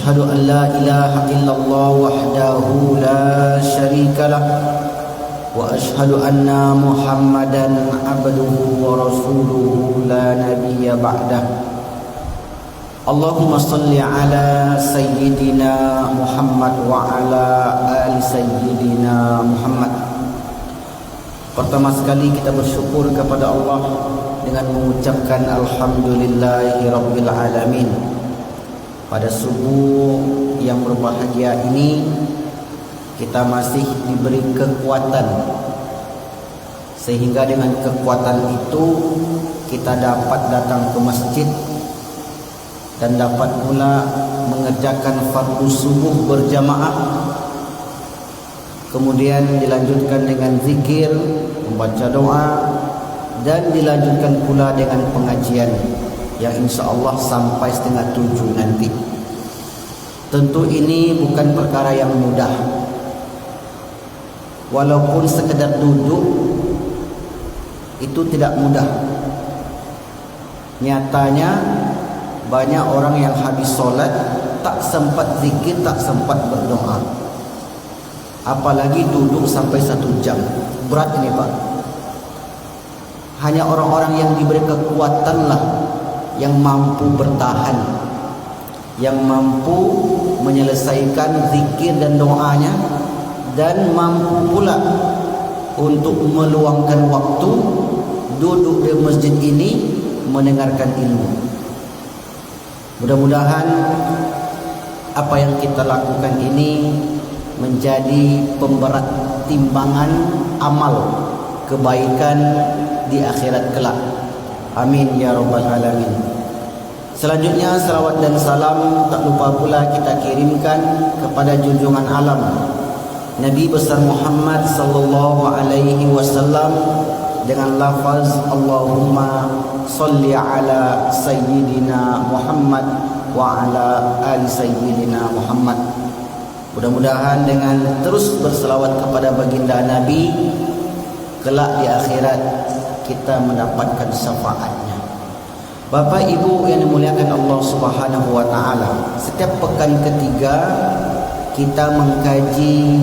أشهد أن لا إله إلا الله وحده لا شريك له وأشهد أن محمدا عبده ورسوله لا نبي بعده اللهم صل على سيدنا محمد وعلى آل سيدina Muhammad. Pertama sekali kita bersyukur kepada Allah dengan mengucapkan alhamdulillahirabbil alamin. Pada subuh yang berbahagia ini kita masih diberi kekuatan, sehingga dengan kekuatan itu kita dapat datang ke masjid dan dapat pula mengerjakan fardu subuh berjamaah, kemudian dilanjutkan dengan zikir, membaca doa, dan dilanjutkan pula dengan pengajian yang insya-Allah sampai 6:30 nanti. Tentu ini bukan perkara yang mudah. Walaupun sekedar duduk itu tidak mudah. Nyatanya banyak orang yang habis solat tak sempat zikir, tak sempat berdoa, apalagi duduk sampai 1 jam. Berat ini Pak. Hanya orang-orang yang diberi kekuatanlah yang mampu bertahan, yang mampu menyelesaikan zikir dan doanya, dan mampu pula untuk meluangkan waktu duduk di masjid ini mendengarkan ilmu. Mudah-mudahan apa yang kita lakukan ini menjadi pemberat timbangan amal kebaikan di akhirat kelak. Amin ya rabbal alamin. Selanjutnya salawat dan salam tak lupa pula kita kirimkan kepada junjungan alam Nabi besar Muhammad sallallahu alaihi wasallam dengan lafaz Allahumma salli ala sayyidina Muhammad wa ala ali sayyidina Muhammad. Mudah-mudahan dengan terus berselawat kepada baginda Nabi, kelak di akhirat kita mendapatkan syafaatnya. Bapak Ibu yang dimuliakan Allah Subhanahu wa taala, setiap pekan ketiga kita mengkaji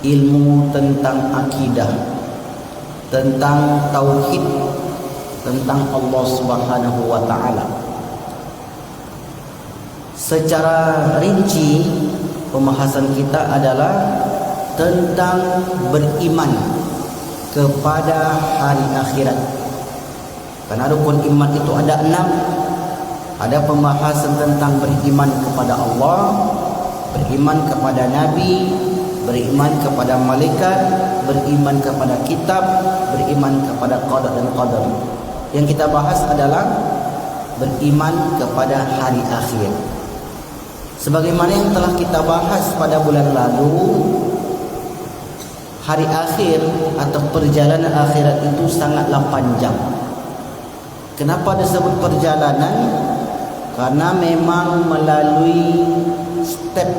ilmu tentang akidah, tentang tauhid, tentang Allah Subhanahu wa taala. Secara rinci pembahasan kita adalah tentang beriman kepada hari akhirat. Karena rukun iman itu ada 6. Ada pembahasan tentang beriman kepada Allah, beriman kepada Nabi, beriman kepada malaikat, beriman kepada kitab, beriman kepada qada dan qadar. Yang kita bahas adalah beriman kepada hari akhir. Sebagaimana yang telah kita bahas pada bulan lalu, hari akhir atau perjalanan akhirat itu sangatlah panjang. Kenapa disebut perjalanan? Karena memang melalui step,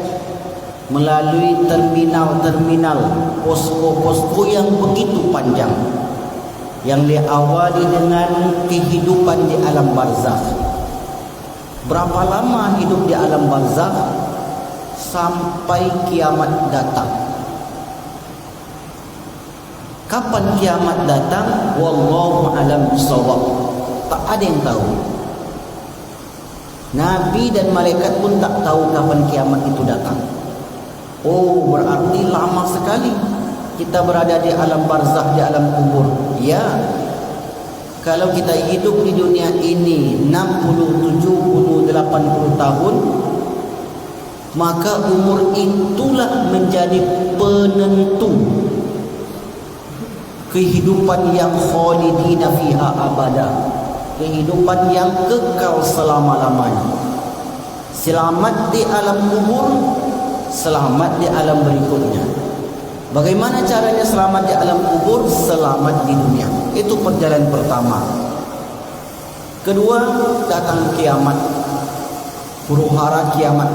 melalui terminal-terminal, posko-posko yang begitu panjang, yang diawali dengan kehidupan di alam barzakh. Berapa lama hidup di alam barzakh? Sampai kiamat datang. Kapan kiamat datang? Wallahu a'lam bishawab. Tak ada yang tahu. Nabi dan malaikat pun tak tahu kapan kiamat itu datang. Oh, berarti lama sekali kita berada di alam barzakh, di alam kubur. Ya, kalau kita hidup di dunia ini 60, 70, 80 tahun, maka umur itulah menjadi penentu kehidupan yang khalidina fiha abada, kehidupan yang kekal selama-lamanya. Selamat di alam kubur, selamat di alam berikutnya. Bagaimana caranya selamat di alam kubur? Selamat di dunia. Itu perjalanan pertama. Kedua, datang kiamat, huru-hara kiamat.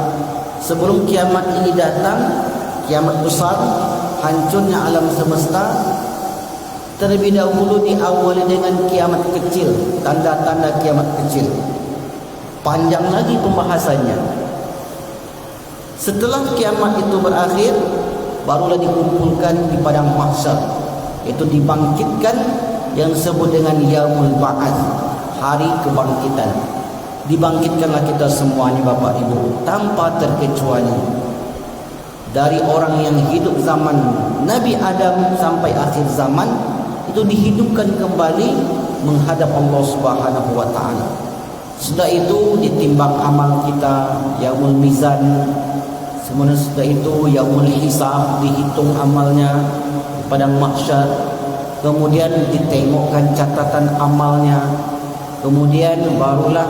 Sebelum kiamat ini datang, kiamat besar, hancurnya alam semesta, terlebih dahulu diawali dengan kiamat kecil, tanda-tanda kiamat kecil. Panjang lagi pembahasannya. Setelah kiamat itu berakhir, barulah dikumpulkan di padang mahsyar, itu dibangkitkan, yang disebut dengan yaumul ba'ats, hari kebangkitan. Dibangkitkanlah kita semua ni Bapak Ibu, tanpa terkecuali, dari orang yang hidup zaman Nabi Adam sampai akhir zaman, itu dihidupkan kembali menghadap Allah Subhanahu wa taala. Sudah itu ditimbang amal kita, yaumul mizan. Semuanya sudah itu yaumul hisab, dihitung amalnya di padang mahsyar. Kemudian ditengokkan catatan amalnya. Kemudian barulah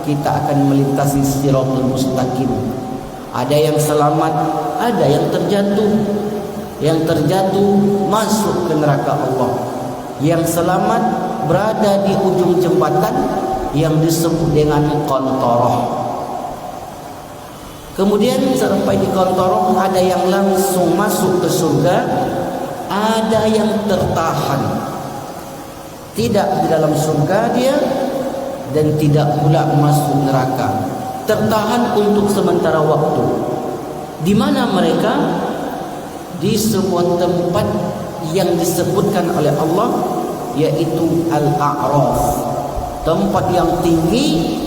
kita akan melintasi siratul mustaqim. Ada yang selamat, ada yang terjatuh. Yang terjatuh masuk ke neraka Allah. Yang selamat berada di ujung jembatan yang disebut dengan qantarah. Kemudian sampai di qantarah, ada yang langsung masuk ke surga, ada yang tertahan, tidak di dalam surga dia, dan tidak pula masuk neraka. Tertahan untuk sementara waktu. Di mana mereka? Di sebuah tempat yang disebutkan oleh Allah, yaitu Al-A'raf, tempat yang tinggi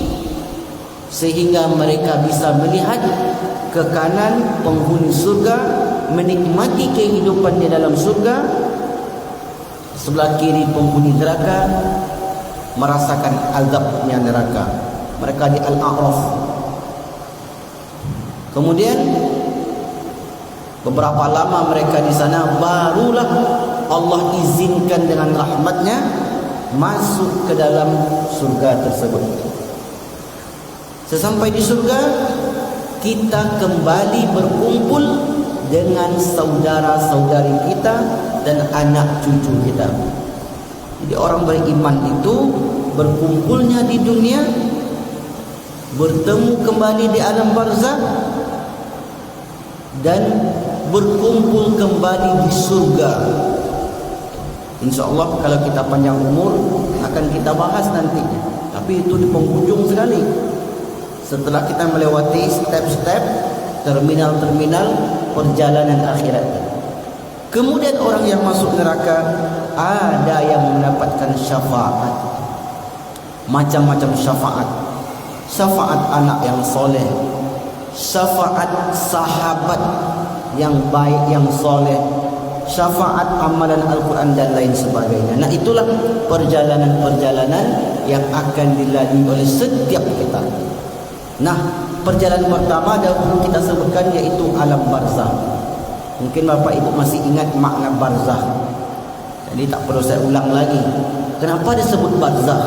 sehingga mereka bisa melihat ke kanan penghuni surga, menikmati kehidupan di dalam surga. Sebelah kiri penghuni neraka, merasakan azabnya neraka. Mereka di Al-A'raf. Kemudian beberapa lama mereka di sana, barulah Allah izinkan dengan rahmatnya masuk ke dalam surga tersebut. Sesampai di surga, kita kembali berkumpul dengan saudara-saudari kita dan anak cucu kita. Jadi orang beriman itu berkumpulnya di dunia, bertemu kembali di alam barzakh, dan berkumpul kembali di surga. InsyaAllah kalau kita panjang umur akan kita bahas nantinya. Tapi itu di penghujung sekali. Setelah kita melewati step-step, terminal-terminal perjalanan akhirat. Kemudian orang yang masuk neraka, ada yang mendapatkan syafaat. Macam-macam syafaat. Syafaat anak yang soleh, syafaat sahabat yang baik, yang soleh, syafaat amalan Al-Quran dan lain sebagainya. Nah, itulah perjalanan-perjalanan yang akan dilalui oleh setiap kita. Nah, perjalanan pertama dahulu kita sebutkan, yaitu alam barzakh. Mungkin Bapak Ibu masih ingat makna barzakh, jadi tak perlu saya ulang lagi. Kenapa disebut barzakh?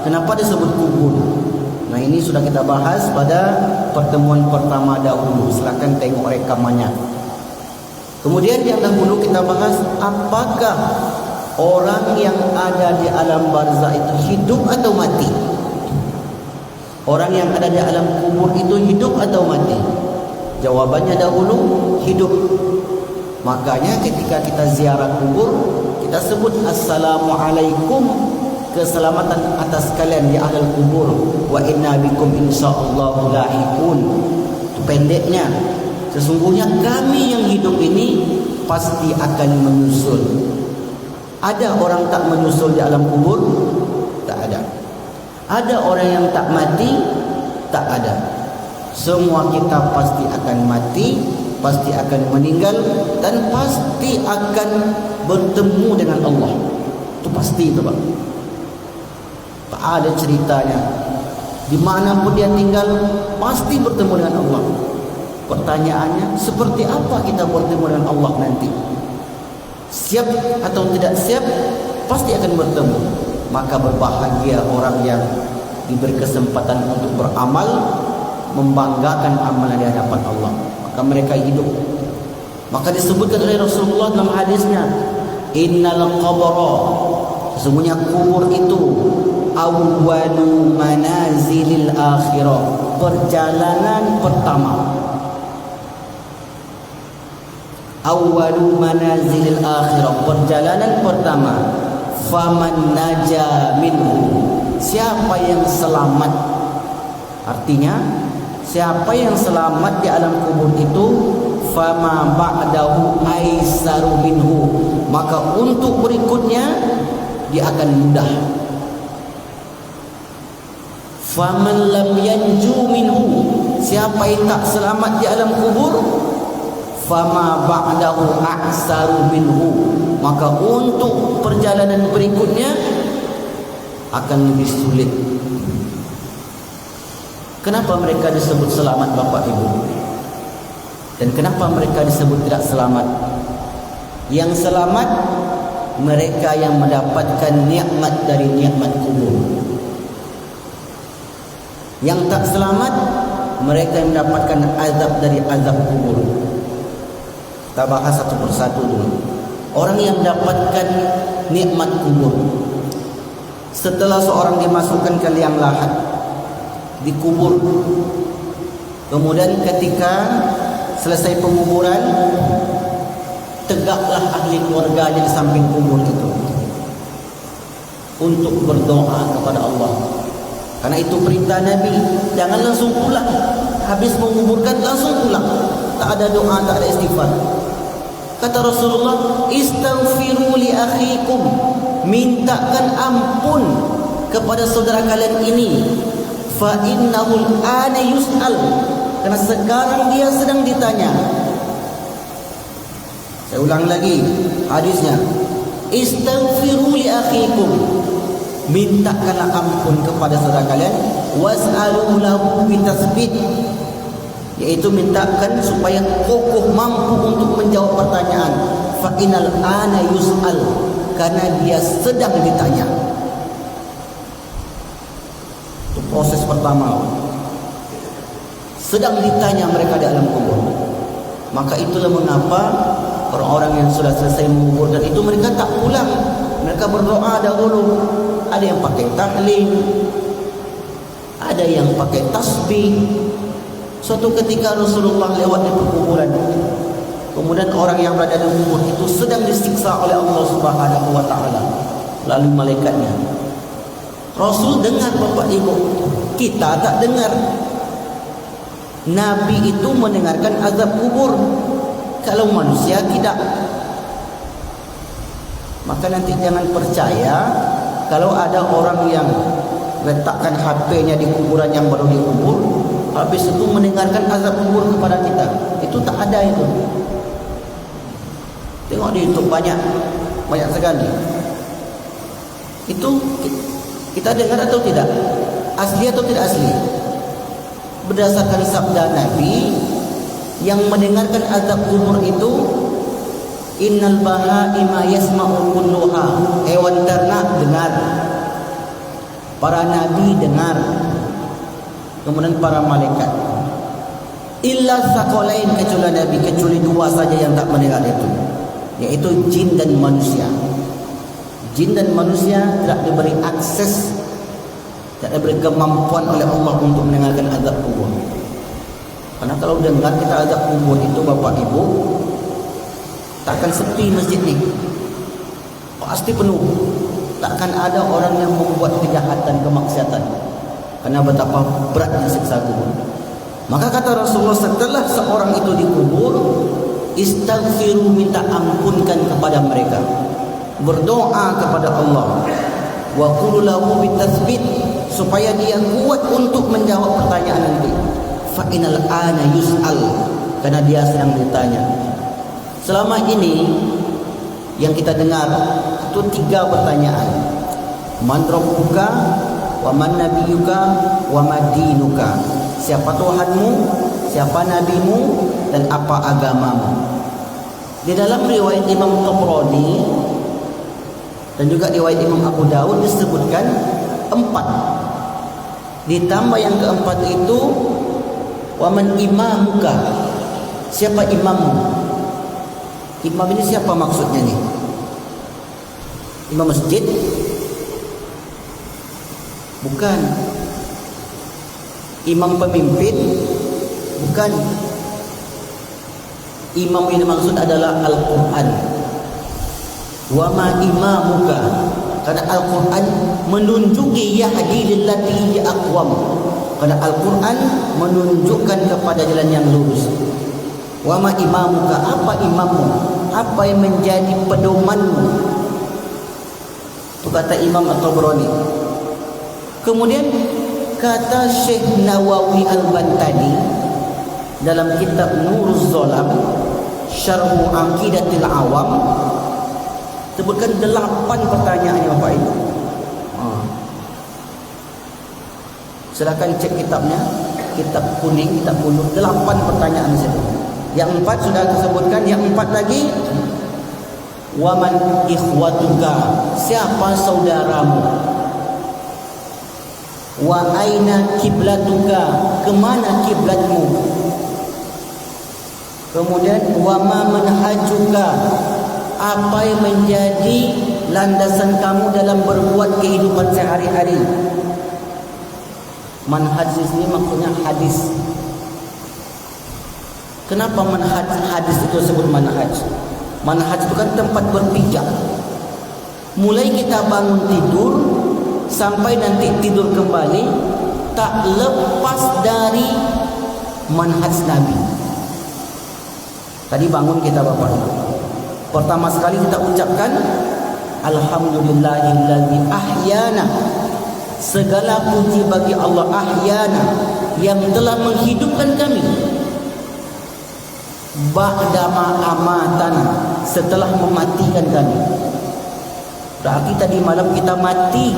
Kenapa disebut kubur? Nah, ini sudah kita bahas pada pertemuan pertama dahulu. Silakan tengok rekamannya. Kemudian yang dahulu kita bahas, apakah orang yang ada di alam barzakh itu hidup atau mati? Orang yang ada di alam kubur itu hidup atau mati? Jawabannya dahulu hidup. Makanya ketika kita ziarah kubur, kita sebut Assalamualaikum, keselamatan atas kalian di alam kubur, wa inna bikum insyaallah lahiqun. Itu pendeknya. Sesungguhnya kami yang hidup ini pasti akan menyusul. Ada orang tak menyusul di alam kubur? Tak ada. Ada orang yang tak mati? Tak ada. Semua kita pasti akan mati, pasti akan meninggal, dan pasti akan bertemu dengan Allah. Itu pasti itu, Pak. Tak ada ceritanya. Di mana pun dia tinggal, pasti bertemu dengan Allah. Pertanyaannya, seperti apa kita bertemu dengan Allah nanti? Siap atau tidak siap, pasti akan bertemu. Maka berbahagia orang yang diberi kesempatan untuk beramal, membanggakan amalan di hadapan Allah. Maka mereka hidup. Maka disebutkan oleh Rasulullah dalam hadisnya, innal qabra, sesungguhnya kubur itu awwalu manazilil akhirah, perjalanan pertama. Awwalu manazilil akhirah, perjalanan pertama. Faman naja minhu, siapa yang selamat, artinya siapa yang selamat di alam kubur itu, fama ba'dahu aisaru minhu, maka untuk berikutnya dia akan mudah. Faman lam yanju minhu, siapa yang tak selamat di alam kubur, fama ba'dahu a'saru minhu, maka untuk perjalanan berikutnya akan lebih sulit. Kenapa mereka disebut selamat, Bapak Ibu? Dan kenapa mereka disebut tidak selamat? Yang selamat mereka yang mendapatkan nikmat dari nikmat kubur. Yang tak selamat mereka yang mendapatkan azab dari azab kubur. Kita bahas satu persatu dulu. Orang yang mendapatkan nikmat kubur, setelah seorang dimasukkan ke liang lahat, dikubur, kemudian ketika selesai penguburan, tegaklah ahli keluarganya di samping kubur itu untuk berdoa kepada Allah. Karena itu perintah Nabi, jangan langsung pulang. Habis menguburkan langsung pulang, tak ada doa, tak ada istighfar. Kata Rasulullah, istaghfiru li akhikum, mintakan ampun kepada saudara kalian ini. Fa innahu al-ana yus'al, karena sekarang dia sedang ditanya. Saya ulang lagi hadisnya, istaghfiru li akhikum, mintakanlah ampun kepada saudara kalian, was'alu lahu bitasbih, yaitu mintakan supaya kokoh mampu untuk menjawab pertanyaan. Fa innal ana yus'al, karena dia sedang ditanya. Itu proses pertama, sedang ditanya mereka di alam kubur. Maka itulah mengapa orang-orang yang sudah selesai menguburkan itu mereka tak pulang, mereka berdoa dahulu. Ada yang pakai tahlil, ada yang pakai tasbih. Suatu ketika Rasulullah lewat di perkuburan, kemudian orang yang berada di kubur itu sedang disiksa oleh Allah Subhanahu wa taala lalu malaikatnya. Rasul dengar, Bapak Ibu, kita tak dengar. Nabi itu mendengarkan azab kubur, kalau manusia tidak. Maka nanti jangan percaya kalau ada orang yang letakkan HP-nya di kuburan yang baru dikubur, habis itu mendengarkan azab kubur kepada kita. Itu tak ada itu. Tengok di YouTube banyak sekali. Itu kita dengar atau tidak? Asli atau tidak asli? Berdasarkan sabda Nabi, yang mendengarkan azab kubur itu, innal bahaima yasma'u kulluha, hewan ternak dengar, para nabi dengar, kemudian para malaikat. Illa saqalain, kecuali dua saja yang tak mendengar itu, yaitu jin dan manusia. Jin dan manusia tidak diberi akses, tidak diberi kemampuan oleh Allah untuk mendengarkan azab kubur. Karena kalau dengar kita azab kubur itu, Bapak Ibu, takkan sepi masjid ni, pasti penuh. Takkan ada orang yang membuat kejahatan, kemaksiatan, karena betapa beratnya siksa kubur. Maka kata Rasulullah, setelah seorang itu dikubur, istaghfiru, minta ampunkan kepada mereka, berdoa kepada Allah, wa qul lahu bitasbih, supaya dia kuat untuk menjawab pertanyaan nanti. Fa innal ana yus'al, karena dia sedang ditanya. Selama ini yang kita dengar itu 3 pertanyaan. Man rabbuka, wa man nabiyuka, wa ma dinuka. Siapa Tuhanmu, siapa nabimu, dan apa agamamu. Di dalam riwayat Imam Tabrani dan juga riwayat Imam Abu Dawud disebutkan 4. Ditambah yang keempat itu, wa man imamuka, siapa imammu. Imam ini siapa maksudnya nih? Imam masjid? Bukan. Imam pemimpin? Bukan. Imam yang dimaksud adalah Al-Quran. Wa ma imamuka, Karena Al-Quran menunjuki yahdi lillati hiya aqwam. Karena Al-Quran menunjukkan kepada jalan yang lurus. Wa ma imamuka, apa imammu? Apa yang menjadi pedomanmu? Itu kata Imam At-Tabrani. Kemudian kata Syekh Nawawi Al-Bantani dalam kitab Nuruz Zalam Syarhu Aqidatil Awam, sebutkan 8 pertanyaan yang Bapak Ibu. Silakan cek kitabnya, kitab kuning, kitab bulu, 8 pertanyaan saja. Yang 4 sudah disebutkan, yang 4 lagi, waman ikhwatuka, siapa saudaramu? Wa aina kiblatuka, kemana kiblatmu? Kemudian wama manhajuka, apa yang menjadi landasan kamu dalam berbuat kehidupan sehari-hari? Manhaj ini maksudnya hadis. Kenapa manhaj hadis itu disebut manhaj? Manhaj itu kan tempat berpijak. Mulai kita bangun tidur sampai nanti tidur kembali, tak lepas dari manhaj Nabi. Tadi bangun kita Bapak, pertama sekali kita ucapkan alhamdulillahilladzi ahyana, segala puji bagi Allah, ahyana, yang telah menghidupkan kami, ba'dama amatana, setelah mematikan kami. Berarti tadi malam kita mati,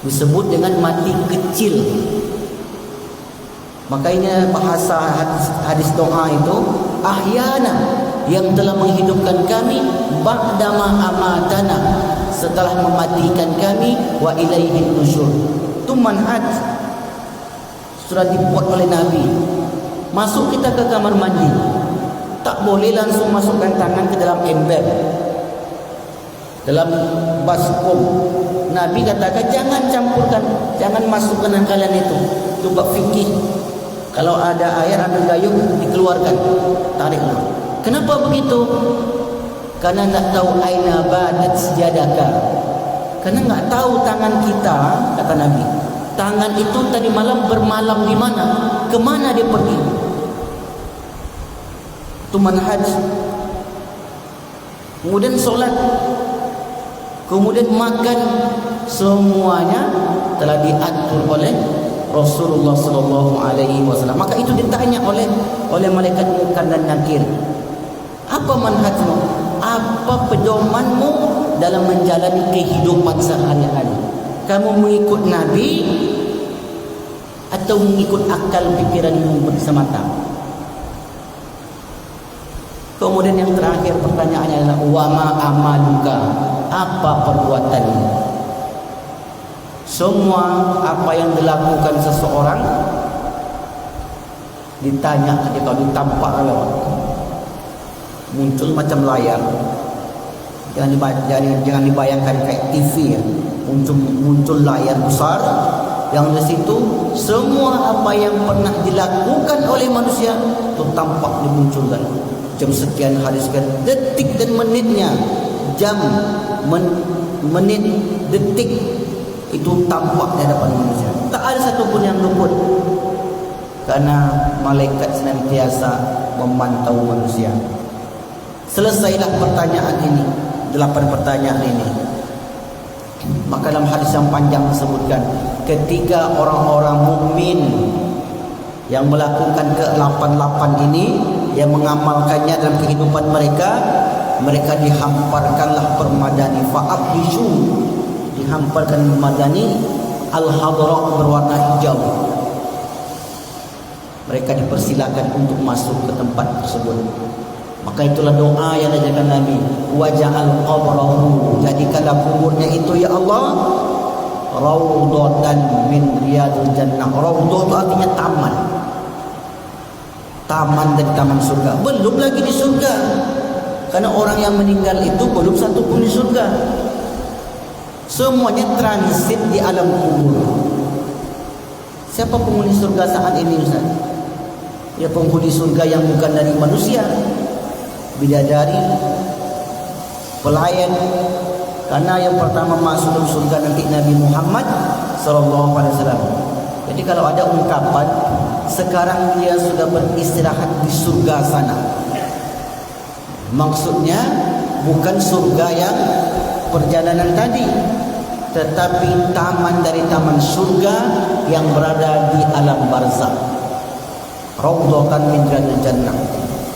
disebut dengan mati kecil. Makanya bahasa hadis doa itu ahyana, yang telah menghidupkan kami, ba'dama amatana, setelah mematikan kami, wa ilaihin nusyur. Itu manhaj sudah dibuat oleh Nabi. Masuk kita ke kamar mandi, tak boleh langsung masukkan tangan ke dalam ember, dalam baskom. Nabi katakan jangan campurkan, jangan masukkan kalian itu. Coba fikih. Kalau ada air, ambil gayung, dikeluarkan, tarik keluar. Kenapa begitu? Karena nak tahu aina badat sejadaka. Karena enggak tahu tangan kita, kata Nabi. Tangan itu tadi malam bermalam di mana? Kemana dia pergi? Itu manhaj. Kemudian solat, kemudian makan, semuanya telah diatur oleh Rasulullah sallallahu alaihi wasallam. Maka itu ditanya oleh malaikat Munkar dan Nakir. Apa manhajmu? Apa pedomanmu dalam menjalani kehidupan sehari-hari? Kamu mengikut Nabi atau mengikut akal pikiranmu semata? Kemudian yang terakhir pertanyaannya adalah wama amaluka, apa perbuatanmu? Semua apa yang dilakukan seseorang ditanya ketika ditampak lewat, muncul macam layar. Jangan dibayangkan kayak TV ya. Muncul layar besar yang di situ semua apa yang pernah dilakukan oleh manusia itu tampak dimunculkan. Jam sekian, hari sekian, detik dan menitnya, jam, menit, detik, itu tampak di hadapan manusia. Tak ada satu pun yang luput, karena malaikat senantiasa memantau manusia. Selesailah pertanyaan ini, 8 pertanyaan ini. Maka dalam hadis yang panjang disebutkan, ketika orang-orang mukmin yang melakukan ke-8 ini, yang mengamalkannya dalam kehidupan mereka, mereka dihamparkanlah permadani, fa'abhishu, dihamparkan permadani al-hadra, berwarna hijau. Mereka dipersilakan untuk masuk ke tempat tersebut. Maka itulah doa yang diajarkan Nabi, waja'al qabrahu, jadikanlah kuburnya itu ya Allah raudhatan min riyadil jannah. Raudhah itu artinya taman, taman dari taman surga. Belum lagi di surga, karena orang yang meninggal itu belum satu pun di surga. Semuanya transit di alam kubur. Siapa penghuni surga saat ini Ustaz? Ya penghuni surga yang bukan dari manusia, bidadari, pelayan, Karena yang pertama masuk dalam surga nanti Nabi Muhammad sallallahu alaihi wasallam. Jadi kalau ada ungkapan sekarang dia sudah beristirahat di surga sana, maksudnya bukan surga yang perjalanan tadi, tetapi taman dari taman surga yang berada di alam barzakh. Raudhatan min riyadil jannah.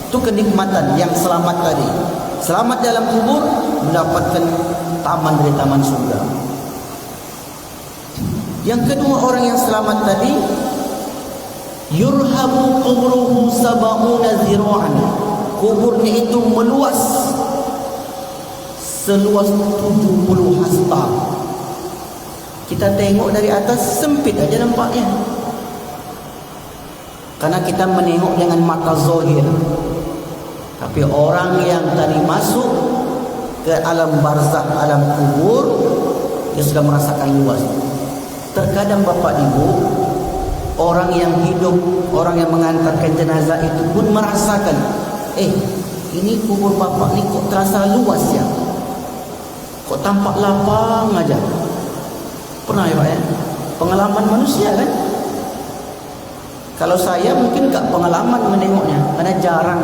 Itu kenikmatan yang selamat tadi. Selamat dalam kubur mendapatkan taman dari taman surga. Yang kedua, orang yang selamat tadi yurhabu qubruhu sab'una zira'an. Kuburnya itu meluas seluas 70 hasta. Kita tengok dari atas sempit aja nampaknya, karena kita menengok dengan mata zahir. Tapi orang yang tadi masuk ke alam barzakh, alam kubur, dia sudah merasakan luas. Terkadang Bapak Ibu, orang yang hidup, orang yang mengantarkan jenazah itu pun merasakan, ini kubur Bapak ni kok terasa luas ya, kok tampak lapang aja. Pernah ya Pak ya? Pengalaman manusia kan? Kalau saya mungkin gak pengalaman menengoknya, karena jarang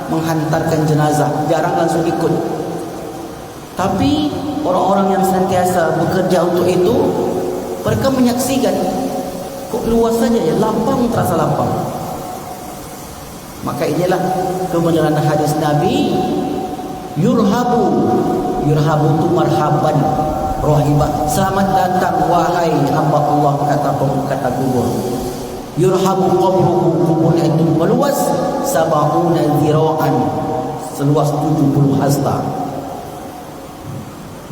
menghantarkan jenazah, jarang langsung ikut. Tapi orang-orang yang senantiasa bekerja untuk itu, mereka menyaksikan, kok luas saja ya, lapang, terasa lapang. Maka inilah kebenaran hadis Nabi, yurhabu itu marhaban, rohibah, selamat datang wahai hamba Allah, kata kubur. Yurhabu qabruhu, kuburnya itu meluas sab'una zira'an, seluas 70 hasta.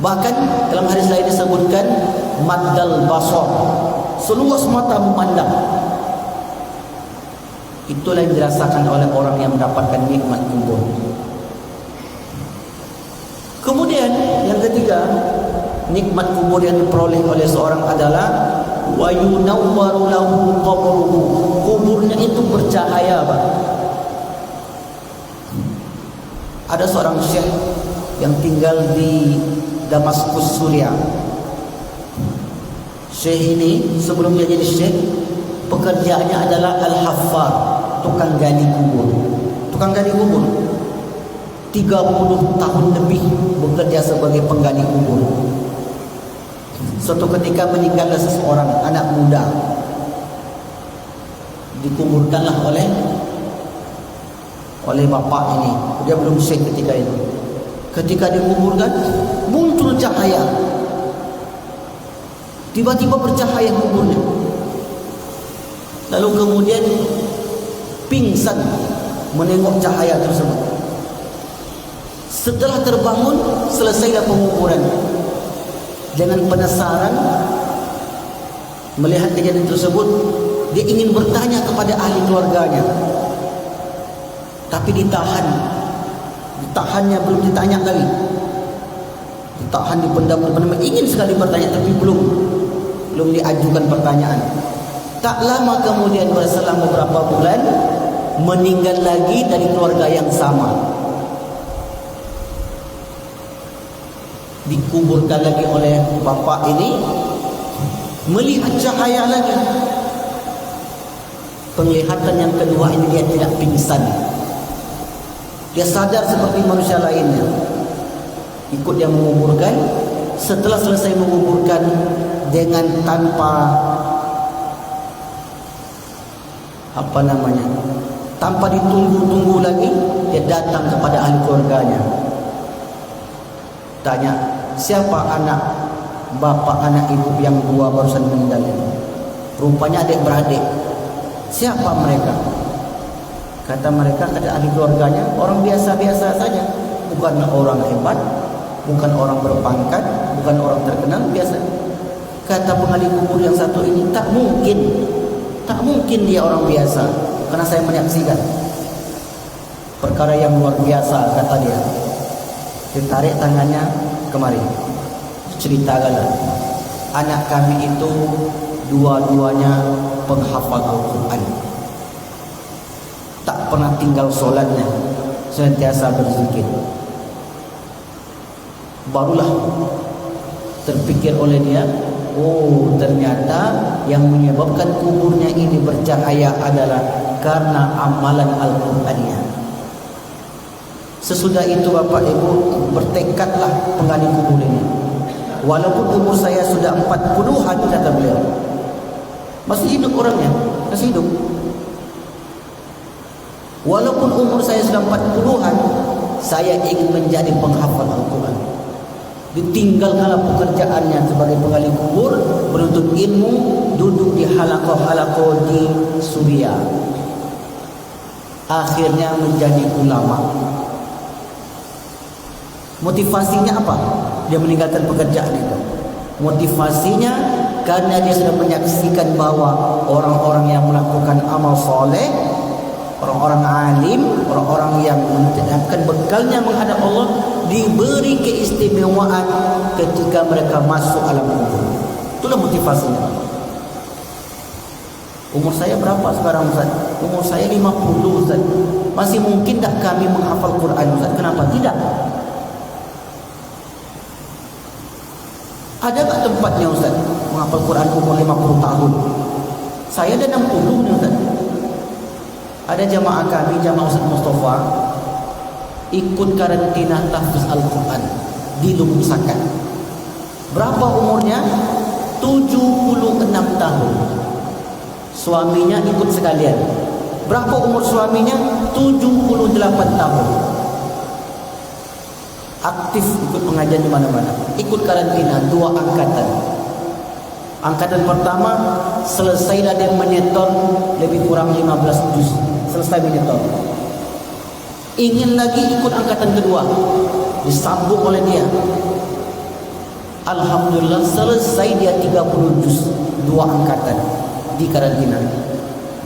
Bahkan dalam hadis lain disebutkan maddal basar, seluas mata memandang. Itulah yang dirasakan oleh orang yang mendapatkan nikmat kubur. Kemudian yang ketiga, nikmat kubur yang diperoleh oleh seorang adalah wa yunawwaru lahu qabruhu. Kuburnya itu bercahaya, Pak. Ada seorang syekh yang tinggal di Damaskus, Suriah. Syekh ini sebelum dia jadi syekh, pekerjaannya adalah al-haffar, tukang gali kubur. Tukang gali kubur 30 tahun lebih bekerja sebagai penggali kubur. Suatu ketika meninggallah seseorang anak muda, dikuburkanlah oleh bapak ini. Dia belum syekh ketika itu. Ketika dikuburkan, muncul cahaya. Tiba-tiba bercahaya kuburnya. Lalu kemudian pingsan menengok cahaya tersebut. Setelah terbangun, selesailah penguburan. Dengan penasaran melihat kejadian tersebut, dia ingin bertanya kepada ahli keluarganya, tapi ditahannya, belum ditanya lagi. Ditahan, dipendam, ingin sekali bertanya, tapi belum diajukan pertanyaan. Tak lama kemudian, berselang beberapa bulan, meninggal lagi dari keluarga yang sama. Dikuburkan lagi oleh bapak ini, melihat cahaya lagi. Penglihatan yang kedua ini dia tidak pingsan. Dia sadar seperti manusia lainnya. Ikut yang menguburkan. Setelah selesai menguburkan, dengan tanpa ditunggu-tunggu lagi, dia datang kepada ahli keluarganya. Tanya, siapa anak bapak, anak ibu yang dua barusan meninggal ini? Rupanya adik beradik. Siapa mereka? Kata mereka, kata ahli keluarganya, orang biasa-biasa saja. Bukan orang hebat, bukan orang berpangkat, bukan orang terkenal, biasa. Kata penggali kubur yang satu ini, tak mungkin dia orang biasa, karena saya menyaksikan perkara yang luar biasa, kata dia. Ditarik tangannya kemari, ceritakanlah, anak kami itu dua-duanya penghafal Al-Quran, tak pernah tinggal solatnya, senantiasa berzikir. Barulah terpikir oleh dia, oh ternyata yang menyebabkan kuburnya ini bercahaya adalah karena amalan Al-Qur'annya. Sesudah itu Bapak Ibu, bertekadlah penggali kubur ini. Walaupun umur saya sudah 40-an, kata beliau, masih hidup orangnya, masih hidup. Walaupun umur saya sudah 40-an, saya ingin menjadi penghafal Al-Quran. Ditinggalkanlah pekerjaannya sebagai penggali kubur, menuntut ilmu, duduk di halaqah-halaqah di Suriah. Akhirnya menjadi ulama. Motivasinya apa? Dia meninggalkan pekerjaan itu. Motivasinya karena dia sudah menyaksikan bahwa orang-orang yang melakukan amal soleh, orang-orang alim, orang-orang yang menetapkan bekalnya menghadap Allah, diberi keistimewaan ketika mereka masuk alam kubur. Itulah motivasinya. Umur saya berapa sekarang, Ustaz? Umur saya 50, Ustaz. Masih mungkin tak kami menghafal Quran, Ustaz? Kenapa tidak? Ada tak tempatnya, Ustaz, menghafal Quran umur 50 tahun? Saya dah 60 ni, Ustaz. Ada jamaah kami, jamaah Ustaz Mustafa, ikut karantina tahfiz Al-Quran di Lubuk Sakat. Berapa umurnya? 76 tahun. Suaminya ikut sekalian. Berapa umur suaminya? 78 tahun. Aktif ikut pengajian di mana-mana. Ikut karantina 2 angkatan. Angkatan pertama selesailah dia menyetor lebih kurang 15 juz. Selesai menyetor. Ingin lagi ikut angkatan kedua, disambung oleh dia. Alhamdulillah selesai dia 30 juz, 2 angkatan di karantina.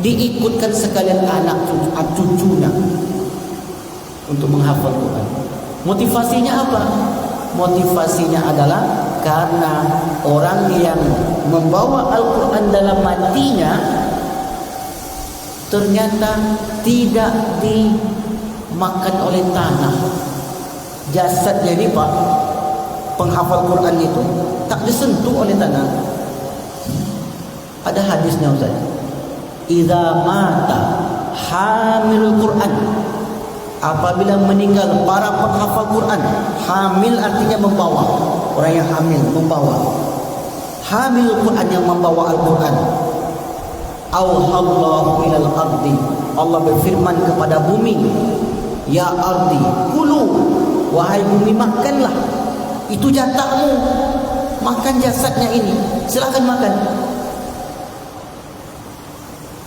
Diikutkan sekalian anak cucunya untuk menghafal Quran. Motivasinya apa? Motivasinya adalah karena orang yang membawa Al-Quran dalam hatinya ternyata tidak dimakan oleh tanah. Jasadnya ini Pak, penghafal Quran itu tak disentuh oleh tanah. Ada hadisnya, Ustaz. Idza mata hamilul Quran, apabila meninggal para penghafal Quran, hamil artinya membawa, orang yang hamil membawa, hamil Quran yang membawa Al-Quran. Auhallahu ilal ardi, Allah berfirman kepada bumi, ya ardi kulu, wahai bumi makanlah, itu jatahmu, makan jasadnya ini, silakan makan.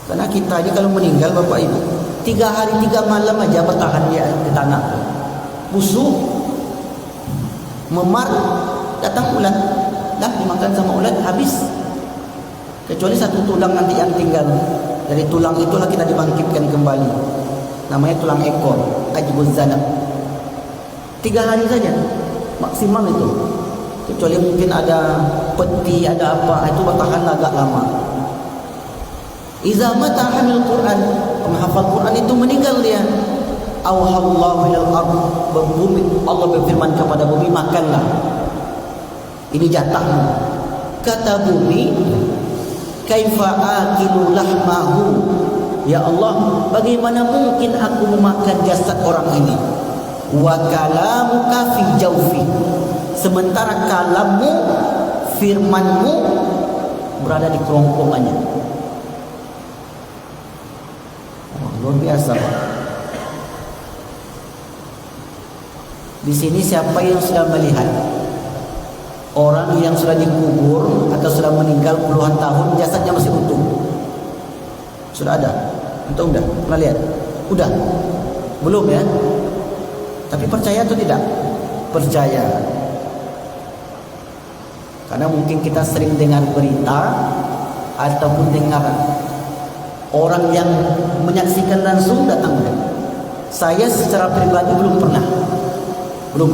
Karena kita ini kalau meninggal Bapak Ibu, 3 hari 3 malam aja bertahan di tanah. Busuk, memar, datang ulat, dah dimakan sama ulat, habis. Kecuali satu tulang nanti yang tinggal. Dari tulang itulah kita dibangkitkan kembali. Namanya tulang ekor, ajbuz zanab. 3 hari saja maksimal itu. Kecuali mungkin ada peti, ada apa, itu bertahan agak lama. Iza mata hamil Quran, penghafal Quran itu meninggal dia. Auhallahu ilal ard, bumi, Allah berfirman kepada bumi, makanlah, ini jatahmu. Kata bumi, kaifa akilu lahmahu, ya Allah, bagaimana mungkin aku memakan jasad orang ini? Wa kalamuka fi jawfi, sementara kalammu, firmanmu berada di kerongkongannya. Luar biasa, Pak. Di sini siapa yang sudah melihat orang yang sudah dikubur atau sudah meninggal puluhan tahun, jasadnya masih utuh? Sudah ada? Atau udah? Pernah lihat? Udah? Belum ya? Tapi percaya atau tidak? Percaya. Karena mungkin kita sering dengar berita ataupun dengar orang yang menyaksikan langsung datang. Saya secara pribadi belum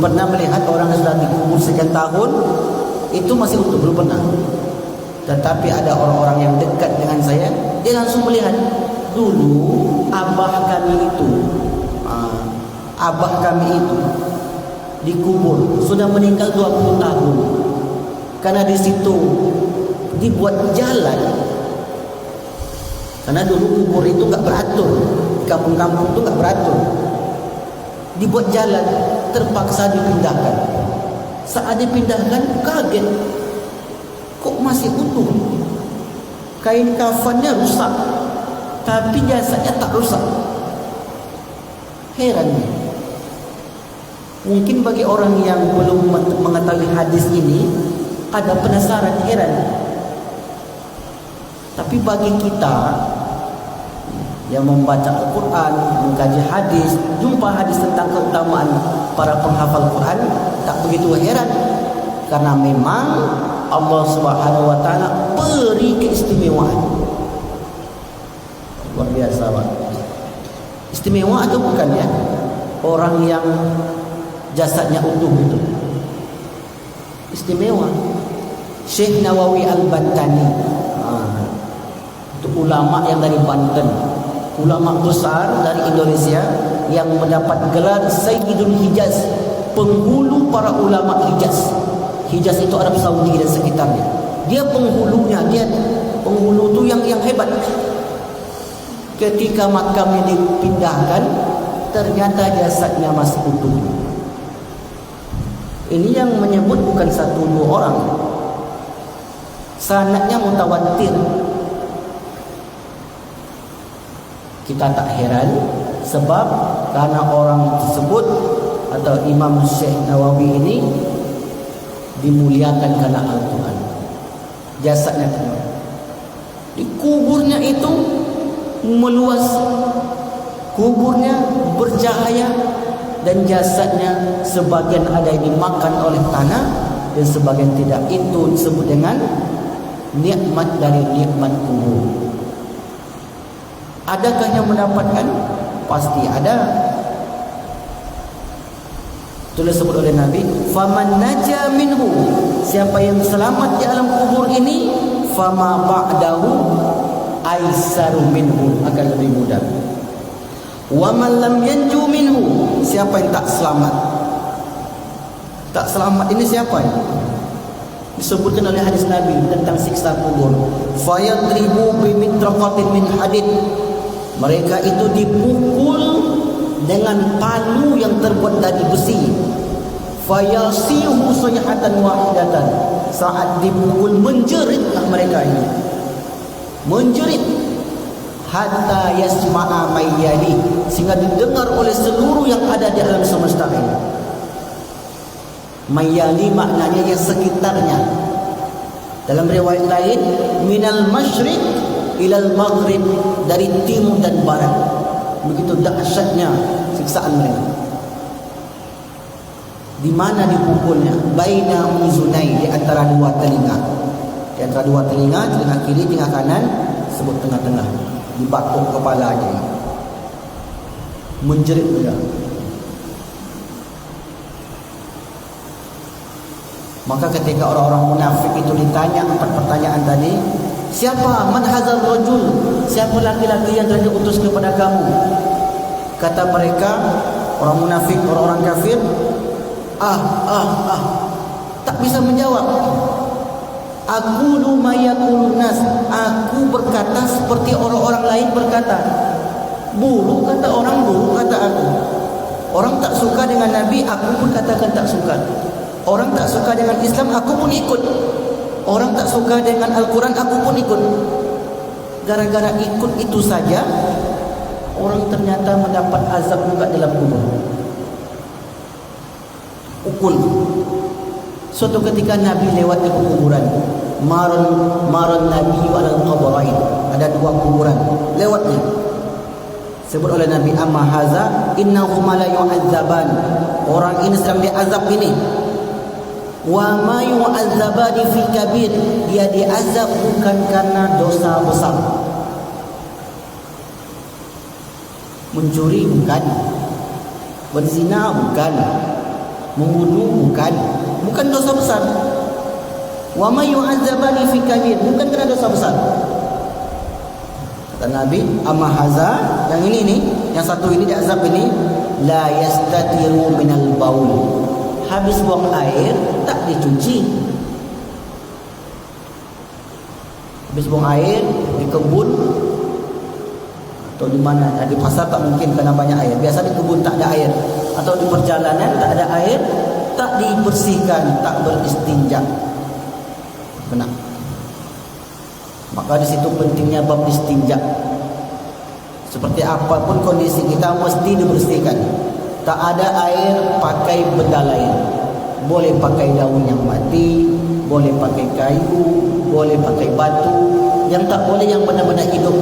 pernah melihat orang yang sudah dikubur sekian tahun itu masih utuh, belum pernah. Tetapi ada orang-orang yang dekat dengan saya, dia langsung melihat. Dulu abah kami itu dikubur, sudah meninggal 20 tahun. Karena di situ dibuat jalan. Karena dulu kubur itu enggak beratur, di kampung-kampung itu enggak beratur. Dibuat jalan, terpaksa dipindahkan. Saat dipindahkan kaget, kok masih utuh? Kain kafannya rusak, tapi jasadnya tak rusak. Heran. Mungkin bagi orang yang belum mengetahui hadis ini ada penasaran, heran. Tapi bagi kita yang membaca Al-Quran, mengkaji hadis, jumpa hadis tentang keutamaan para penghafal Quran, tak begitu heran. Karena memang Allah Subhanahu wa taala beri keistimewaan. Luar biasa, Pak. Istimewa atau bukan ya? Orang yang jasadnya utuh itu istimewa. Syekh Nawawi Al-Bantani, itu ulama yang dari Banten, ulama besar dari Indonesia yang mendapat gelar Sayyidul Hijaz, penghulu para ulama Hijaz. Hijaz itu Arab Saudi dan sekitarnya. Dia penghulunya, dia penghulu itu yang hebat. Ketika makamnya dipindahkan, ternyata jasadnya masih utuh. Ini yang menyebut bukan 1-2 orang. Sanadnya mutawatir. Kita tak heran sebab karena orang tersebut atau Imam Syekh Nawawi ini dimuliakan karena Al-Quran. Jasadnya keluar. Di kuburnya itu meluas, kuburnya bercahaya, dan jasadnya sebagian ada yang dimakan oleh tanah dan sebagian tidak. Itu disebut dengan nikmat dari nikmat kubur. Adakah yang mendapatkan? Pasti ada. Itu disebut oleh Nabi, faman naja minhu, siapa yang selamat di alam kubur ini, fama ba'dahu aisaru minhu, akan lebih mudah. Wa man lam yanju minhu, siapa yang tak selamat. Tak selamat ini siapa ya? Disebutkan oleh hadis Nabi tentang siksa kubur. Fayadribu bimitraqatin min hadid, mereka itu dipukul dengan palu yang terbuat dari besi. Fayasihu sayhatan wahidatan, saat dipukul menjeritlah mereka ini, menjerit. Hatta yasma'a mayyali, sehingga didengar oleh seluruh yang ada di alam semesta ini. Mayyali maknanya yang sekitarnya. Dalam riwayat lain, minal masyriq ilal maghrib, dari timur dan barat. Begitu dahsyatnya siksaan mereka. Di mana dipukulnya? Baina uzunai, di antara 2 telinga. Di antara 2 telinga, telinga kiri, telinga kanan, sebut tengah-tengah. Dibatuk kepalanya, menjerit dia. Maka ketika orang-orang munafik itu ditanya 4 pertanyaan tadi, siapa man hadzal rajul, siapa laki-laki yang telah diutus kepada kamu? Kata mereka, orang munafik, orang-orang kafir, tak bisa menjawab. Aqulu ma yaqulun nas, aku berkata seperti orang-orang lain berkata. Buruk kata orang, buruk kata aku. Orang tak suka dengan Nabi, aku pun katakan tak suka. Orang tak suka dengan Islam, aku pun ikut. Orang tak suka dengan Al-Quran, aku pun ikut. Gara-gara ikut itu saja, orang ternyata mendapat azab juga dalam kubur. Ukul. Suatu ketika Nabi lewat di kuburan, maron Nabi wal qabrain, ada 2 kuburan lewatnya. Sebut oleh Nabi, amma haza innahuma la yu'adzaban, orang ini sedang diazab ini. Wa ma yu'adzabani fi kabir, dia diazab bukan karena dosa besar. Mencuri bukan, berzina bukan, membunuh bukan dosa besar. Wa ma yu'adzabani fi kabir, bukan karena dosa besar. Kata Nabi, amma haza, yang ini nih, yang satu ini diazab ini, la yastatiru minal baul, habis buang air tak dicuci. Habis buang air di kebun atau di mana, di pasar tak mungkin karena banyak air. Biasa di kebun tak ada air, atau di perjalanan tak ada air, tak dibersihkan, tak beristinja, kena. Maka di situ pentingnya bab istinja. Seperti apapun kondisi kita mesti dibersihkan. Tak ada air, pakai benda lain. Boleh pakai daun yang mati, boleh pakai kayu, boleh pakai batu. Yang tak boleh yang benda-benda hidup.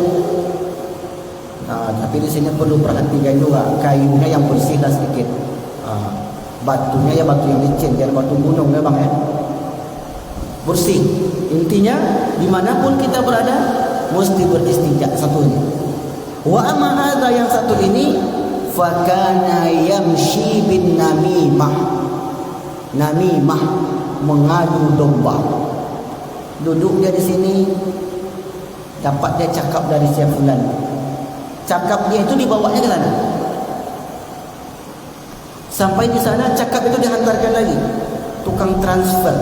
Nah, tapi di sini perlu perhatikan juga, kayunya yang bersihlah sedikit. Batunya ya batu yang licin, jangan batu gunung ya bang ya. Bersih. Intinya dimanapun kita berada mesti beristinja. Satu ini. Wa amma hadza, yang satu ini, fakana yamshi bin namimah. Namimah, mengadu domba. Duduk dia di sini, dapat dia cakap dari si fulan. Cakap dia itu dibawanya ke sana. Sampai di sana cakap itu dihantarkan lagi. Tukang transfer.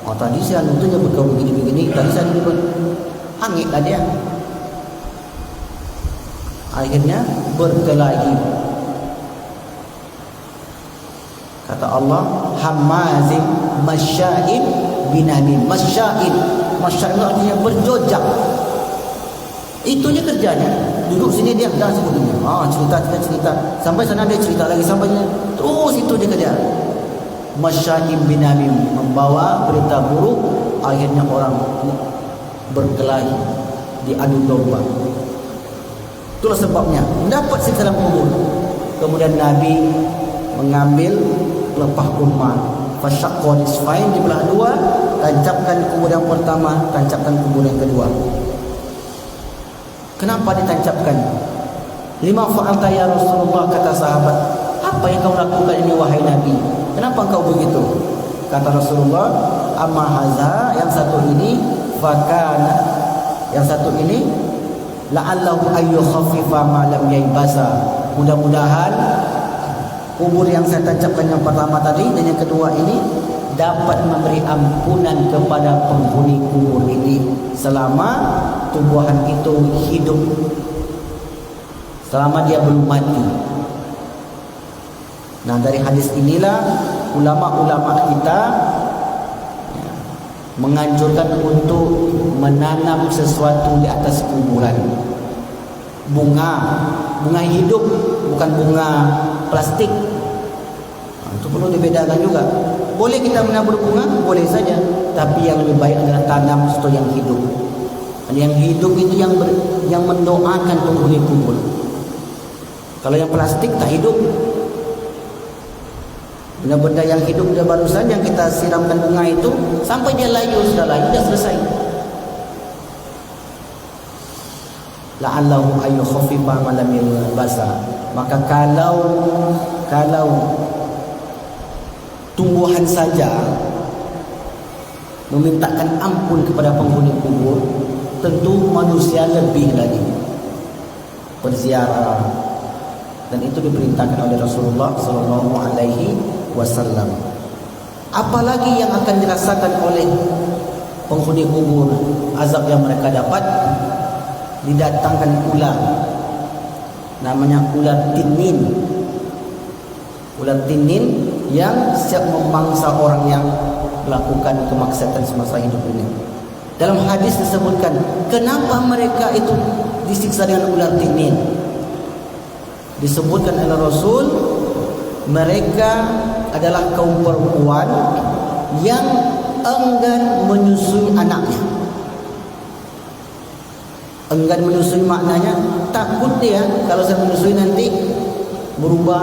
Oh, tadi si anu tu nyebut kau begini-begini, tadi saya nyebut hangit lah dia. Akhirnya berkelahi. Kata Allah, hamazim masya'in binamin. Masya'in artinya berjojak. Itu je kerjanya. Duduk sini dia dah sebutnya. Cerita. Sampai sana dia cerita lagi, sampainya terus itu dia kerja. Masya'in binamin, membawa berita buruk. Akhirnya orang berkelahi, diadu domba. Itulah sebabnya dapat siksa dalam kubur. Kemudian Nabi mengambil pelepah kurma, fasyaqqa nisfain, dibelah dua, tancapkan kubur yang pertama, tancapkan kubur yang kedua. Kenapa ditancapkan? Lima fa'alta ya Rasulullah, kata sahabat. Apa yang kau lakukan ini wahai Nabi? Kenapa kau begitu? Kata Rasulullah, amma haza, yang satu ini, fakana, yang satu ini, la'allahu ayyu khaffifa ma lam yaibasa. Mudah-mudahan kubur yang saya tancapkan yang pertama tadi dan yang kedua ini dapat memberi ampunan kepada penghuni kubur ini selama tumbuhan itu hidup, selama dia belum mati. Nah, dari hadis inilah ulama-ulama kita menganjurkan untuk menanam sesuatu di atas kuburan. Bunga hidup, bukan bunga plastik. Itu perlu dibedakan juga. Boleh kita menabur bunga, boleh saja, tapi yang lebih baik adalah tanam sesuatu yang hidup. Yang hidup itu yang mendoakan penghuni kubur. Kalau yang plastik tak hidup. Benda-benda yang hidup dia barusan yang kita siramkan bunga itu sampai dia layu, sudah layu, dah selesai. La'allahu ayyu khaffifa ma lam yabasa. Maka kalau tumbuhan saja memintakan ampun kepada penghuni kubur, tentu manusia lebih lagi berziarah, dan itu diperintahkan oleh Rasulullah sallallahu alaihi wasallam. Apalagi yang akan dirasakan oleh penghuni kubur, azab yang mereka dapat. Didatangkan ular, namanya ular tinin. Ular tinin yang siap memangsa orang yang melakukan kemaksiatan semasa hidup ini. Dalam hadis disebutkan, kenapa mereka itu disiksa dengan ular tinin? Disebutkan oleh Rasul, mereka adalah kaum perempuan yang enggan menyusui anaknya. Enggan menyusui maknanya takut dia, kalau saya menyusui nanti berubah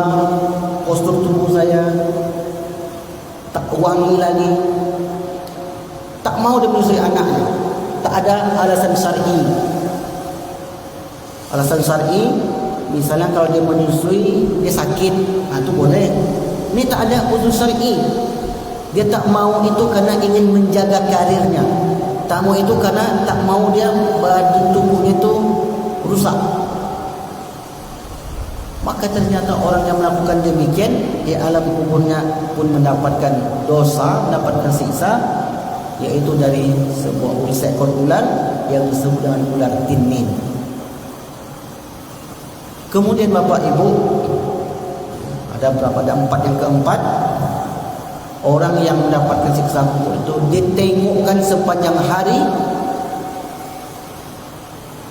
postur tubuh saya, tak wangi lagi. Tak mau dia menyusui anaknya. Tak ada alasan syar'i. Alasan syar'i, misalnya kalau dia menyusui dia sakit, itu boleh. Ini tak ada usul syar'i. Dia tak mau itu karena ingin menjaga karirnya. Tak mau itu karena tak mau dia badan tubuhnya itu rusak. Maka maka ternyata orang yang melakukan demikian di alam kuburnya pun mendapatkan dosa, mendapatkan siksa, yaitu dari seekor ular yang disebut dengan ular tinnin. Kemudian Bapak Ibu, ada berapa? Ada 4. Yang keempat, orang yang mendapatkan siksa kubur itu ditengokkan sepanjang hari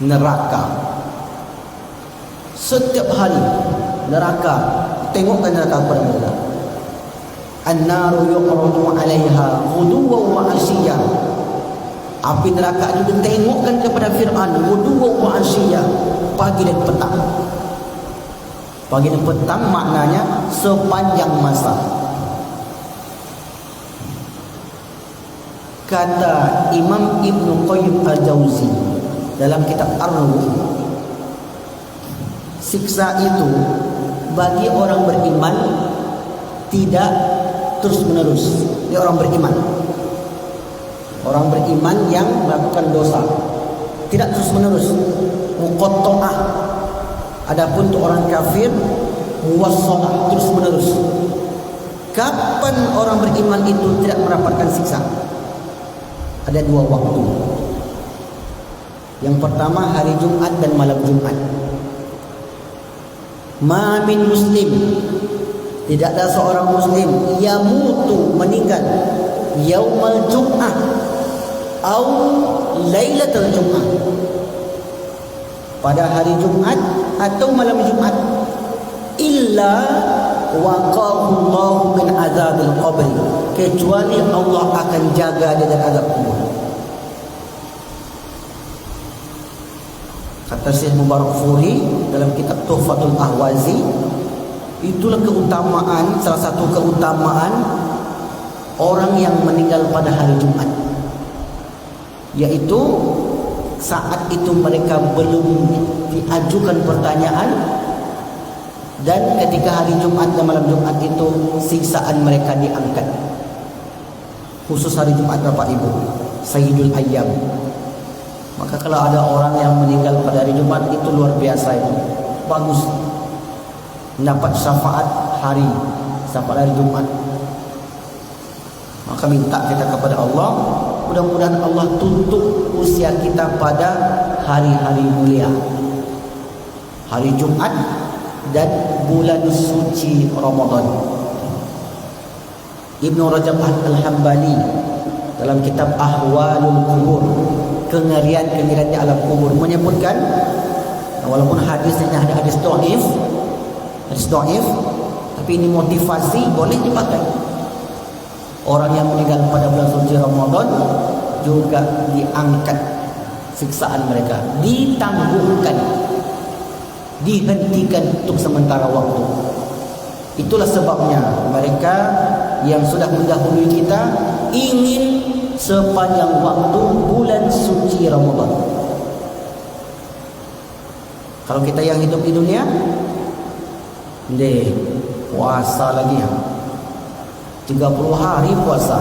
neraka. Setiap hari neraka, tengokkan neraka kepada mereka. An-naru yuqradu 'alaiha ghuduwan wa 'ashiyya. Api neraka itu ditengokkan kepada Fir'aun ghuduwan wa 'ashiyya, pagi dan petang. Pagi dan petang maknanya sepanjang masa. Kata Imam Ibn Qayyim Al-Jauzi dalam kitab Ar-Ruh, siksa itu bagi orang beriman tidak terus menerus. Ini orang beriman. Orang beriman yang melakukan dosa tidak terus menerus, muqatta'ah. Adapun untuk orang kafir muwassalah, terus menerus. Kapan orang beriman itu tidak mendapatkan siksa? Ada 2 waktu. Yang pertama hari Jumat dan malam Jumat. Ma min muslim, tidak ada seorang muslim yamutu, meninggal yaumal jum'ah au lailatul jum'ah, pada hari Jumat atau malam Jumat, illa waqahu Allah min azabil qabr, kecuali Allah akan jaga dia dari azab kubur. Kata Syekh Mubarak Furi dalam kitab Tuhfatul Ahwazi, itulah keutamaan, salah satu keutamaan orang yang meninggal pada hari Jumat, yaitu saat itu mereka belum diajukan pertanyaan, dan ketika hari Jumat dan malam Jumat itu siksaan mereka diangkat. Khusus hari Jumat Bapak Ibu, Sayyidul Ayyam. Maka kalau ada orang yang meninggal pada hari Jumat, itu luar biasa, itu bagus, mendapat syafaat hari Jumat. Maka minta kita kepada Allah, mudah-mudahan Allah tutup usia kita pada hari-hari mulia, hari Jumat dan bulan suci Ramadan. Ibnu Rajab Al-Hambali dalam kitab Ahwalul Qubur, kengerian-kengerian di alam kubur, menyebutkan, walaupun hadisnya ada hadis dhaif, tapi ini motivasi, boleh dipakai. Orang yang meninggal pada bulan suci Ramadan juga diangkat siksaan mereka, ditangguhkan, dihentikan untuk sementara waktu. Itulah sebabnya mereka yang sudah mendahului kita ingin sepanjang waktu bulan suci Ramadan. Kalau kita yang hidup di dunia, puasa lagi ya, 30 hari puasa.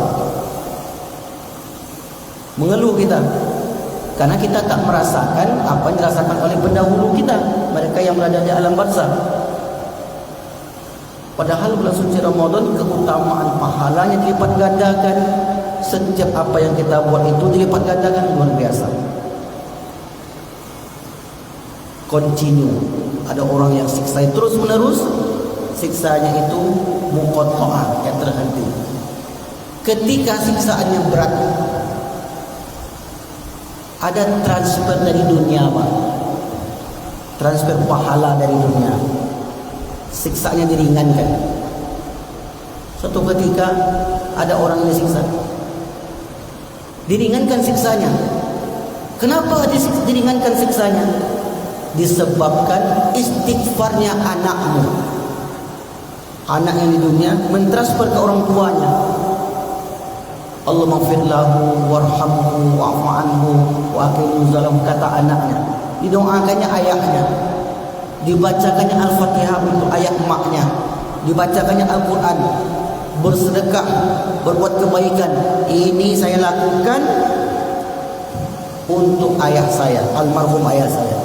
Mengeluh kita karena kita tak merasakan apa yang dirasakan oleh pendahulu kita, mereka yang berada di alam barzah. Padahal bulan suci Ramadan keutamaan pahalanya dilipat gandakan. Setiap apa yang kita buat itu dilipat gandakan, luar biasa. Continue. Ada orang yang siksa terus menerus, siksanya itu muqatta'ah, yang terhenti. Ketika siksaannya berat, ada transfer dari dunia, Pak. Transfer pahala dari dunia. Siksaannya diringankan. Suatu ketika ada orang yang disiksa, diringankan siksanya. Kenapa diringankan siksanya? Disebabkan istighfarnya anakmu. Anak yang di dunia mentransfer ke orang tuanya. Allahumma ighfir lahu warhamhu wa'fu anhu wa aqim zalam, kata anaknya. Didoakannya ayahnya. Dibacakannya Al-Fatihah untuk ayah emaknya. Dibacakannya Al-Quran. Bersedekah, berbuat kebaikan. Ini saya lakukan untuk ayah saya, almarhum ayah saya.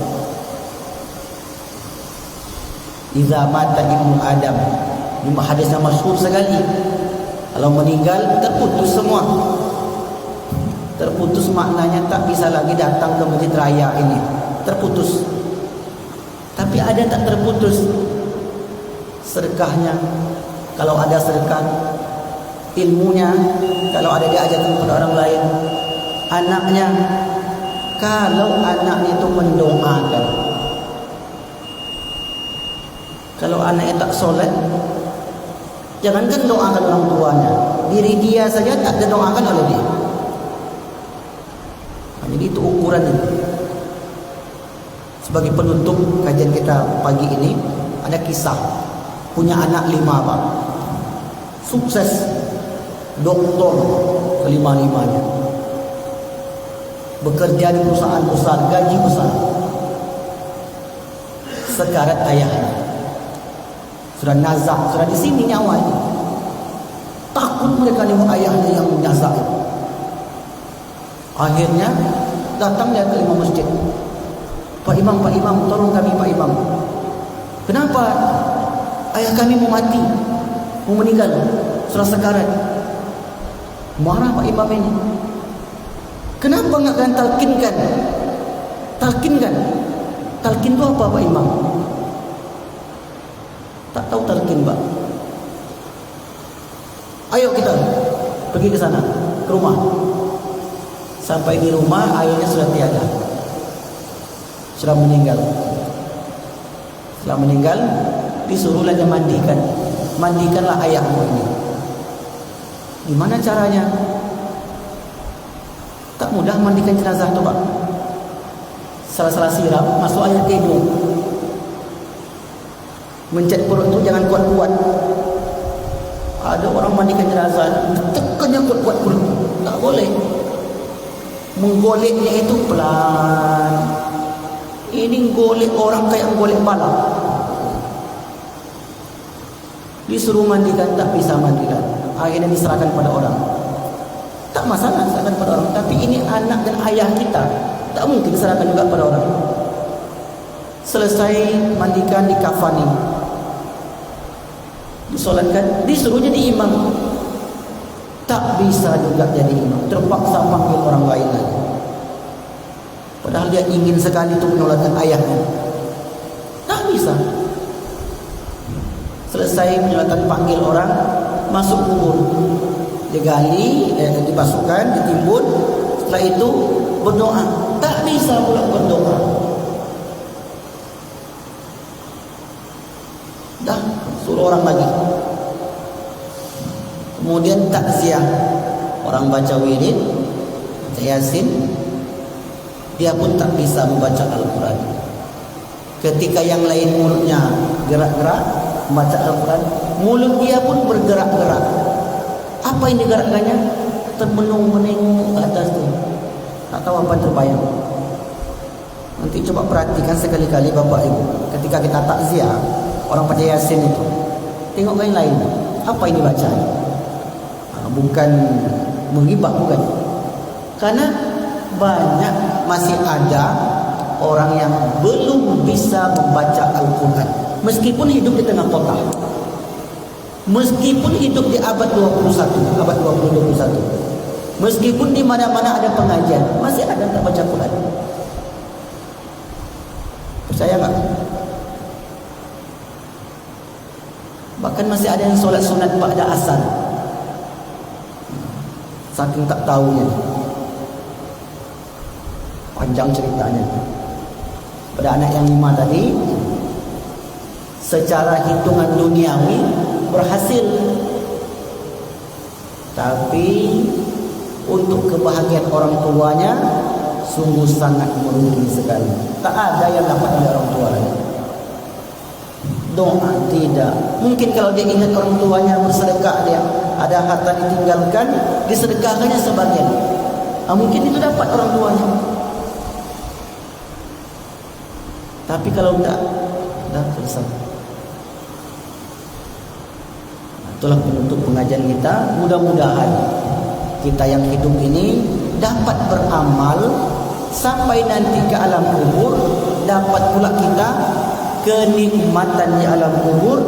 Iza mata ibnu Adam. Ini hadis yang masyhur sekali. Kalau meninggal terputus semua. Terputus maknanya tak bisa lagi datang ke masjid raya ini. Terputus. Tapi ada tak terputus sedekahnya. Kalau ada sedekah, ilmunya, kalau ada diajarkan kepada orang lain, anaknya, kalau anaknya itu mendoakan. Kalau anaknya tak solat, jangankan doakan orang tuanya, diri dia saja tak didoakan oleh dia. Jadi itu ukuran itu. Sebagai penutup kajian kita pagi ini, ada kisah punya anak 5 Pak. Sukses doktor kelima-limanya. Bekerja di perusahaan besar, gaji besar. Sekarat ayahnya. Sudah nazak, sudah di sini nyawanya. Takut mereka lihat ayahnya yang nazak. Akhirnya datang dia ke imam masjid. Pak Imam, tolong kami Pak Imam. Kenapa ayah kami mau mati, mau meninggal, sudah sekarat? Marah Pak Imam ini. Kenapa enggak kalian talkinkan? Talkin itu apa Pak Imam? Tak tahu talkin Pak. Ayo kita pergi ke sana, ke rumah. Sampai di rumah ayahnya sudah tiada, sudah meninggal. Setelah meninggal, disuruhlah dia mandikanlah ayahmu ini. Gimana caranya? Tak mudah mandikan jenazah itu Pak. Salah-salah siram, masuk air ke hidung. Mencet perut itu jangan kuat-kuat. Ada orang mandikan jenazah, tekannya kuat-kuat perut. Tak boleh. Menggoleknya itu pelan. Ini golek orang kayak golek bala. Disuruh mandikan, tak bisa mandikan. Akhirnya diserahkan pada orang. Tak masalah diserahkan pada orang. Tapi ini anak dan ayah kita, tak mungkin diserahkan juga pada orang. Selesai mandikan, dikafani, disolatkan, disuruh jadi imam. Tak bisa juga jadi imam, terpaksa panggil orang lain lagi. Padahal dia ingin sekali untuk menyolatkan ayahnya. Tak bisa. Selesai menyolatkan, panggil orang, masuk kubur, digali, dipasukkan, ditimbun. Setelah itu berdoa. Tak bisa pula berdoa. Dah suruh orang lagi. Kemudian takziah, orang baca wirid, baca Yasin, dia pun tak bisa membaca Al-Quran. Ketika yang lain mulutnya gerak-gerak membaca Al-Quran, mulut dia pun bergerak-gerak. Apa yang digerakkannya? Termenung-menengok ke atas tu. Tak tahu apa terbayang. Nanti coba perhatikan sekali-kali Bapak Ibu, ketika kita takziah orang baca Yasin itu, tengok yang lain, apa ini bacaan? Bukan menghibah, bukan. Karena banyak masih ada orang yang belum bisa membaca Al-Quran, meskipun hidup di tengah kota, meskipun hidup di abad 21, abad 2021, meskipun di mana-mana ada pengajian, masih ada yang tak baca Quran. Percaya tak? Bahkan masih ada yang solat sunat ba'da asar, saking tak tahunya. Panjang ceritanya. Pada anak yang 5 tadi, secara hitungan duniawi berhasil, tapi untuk kebahagiaan orang tuanya sungguh sangat merugi sekali. Tak ada yang dapat dari orang tuanya. Doa tidak. Mungkin kalau dia ingat orang tuanya bersedekah, dia ada harta ditinggalkan, disedekahkannya sebagian. Mungkin itu dapat orang tuanya. Tapi kalau tidak, dah selesai. Itulah penutup pengajian kita. Mudah-mudahan kita yang hidup ini dapat beramal sampai nanti ke alam kubur, dapat pula kita kenikmatan di alam kubur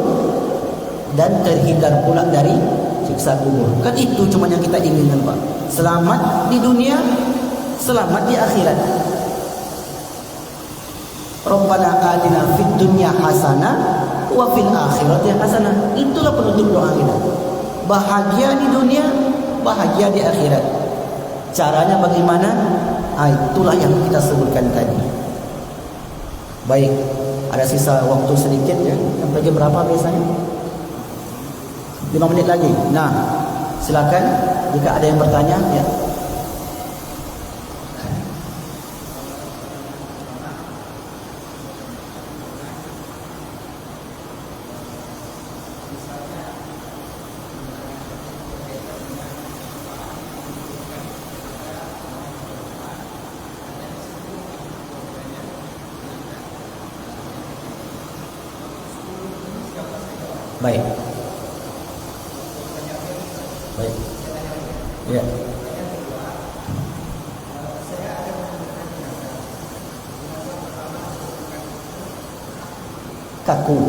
dan terhindar pula dari siksa kubur. Kan itu cuma yang kita inginkan, Pak. Selamat di dunia, selamat di akhirat. Rabbana atina fid dunya hasanah wa fil akhirati hasanah. Itulah penutup doa kita. Bahagia di dunia, bahagia di akhirat. Caranya bagaimana? Itulah yang kita sebutkan tadi. Baik, ada sisa waktu sedikit ya. Sampai jam berapa biasanya? 5 menit lagi. Nah, silakan jika ada yang bertanya ya. Baik. Baik. Ya. Kaku.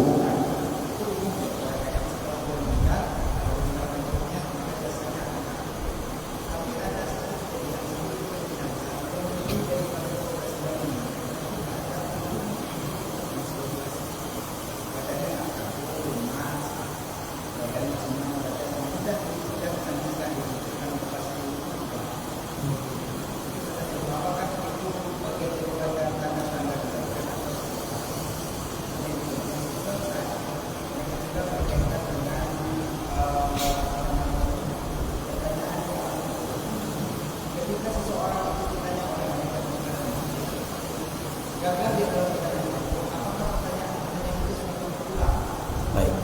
Baik.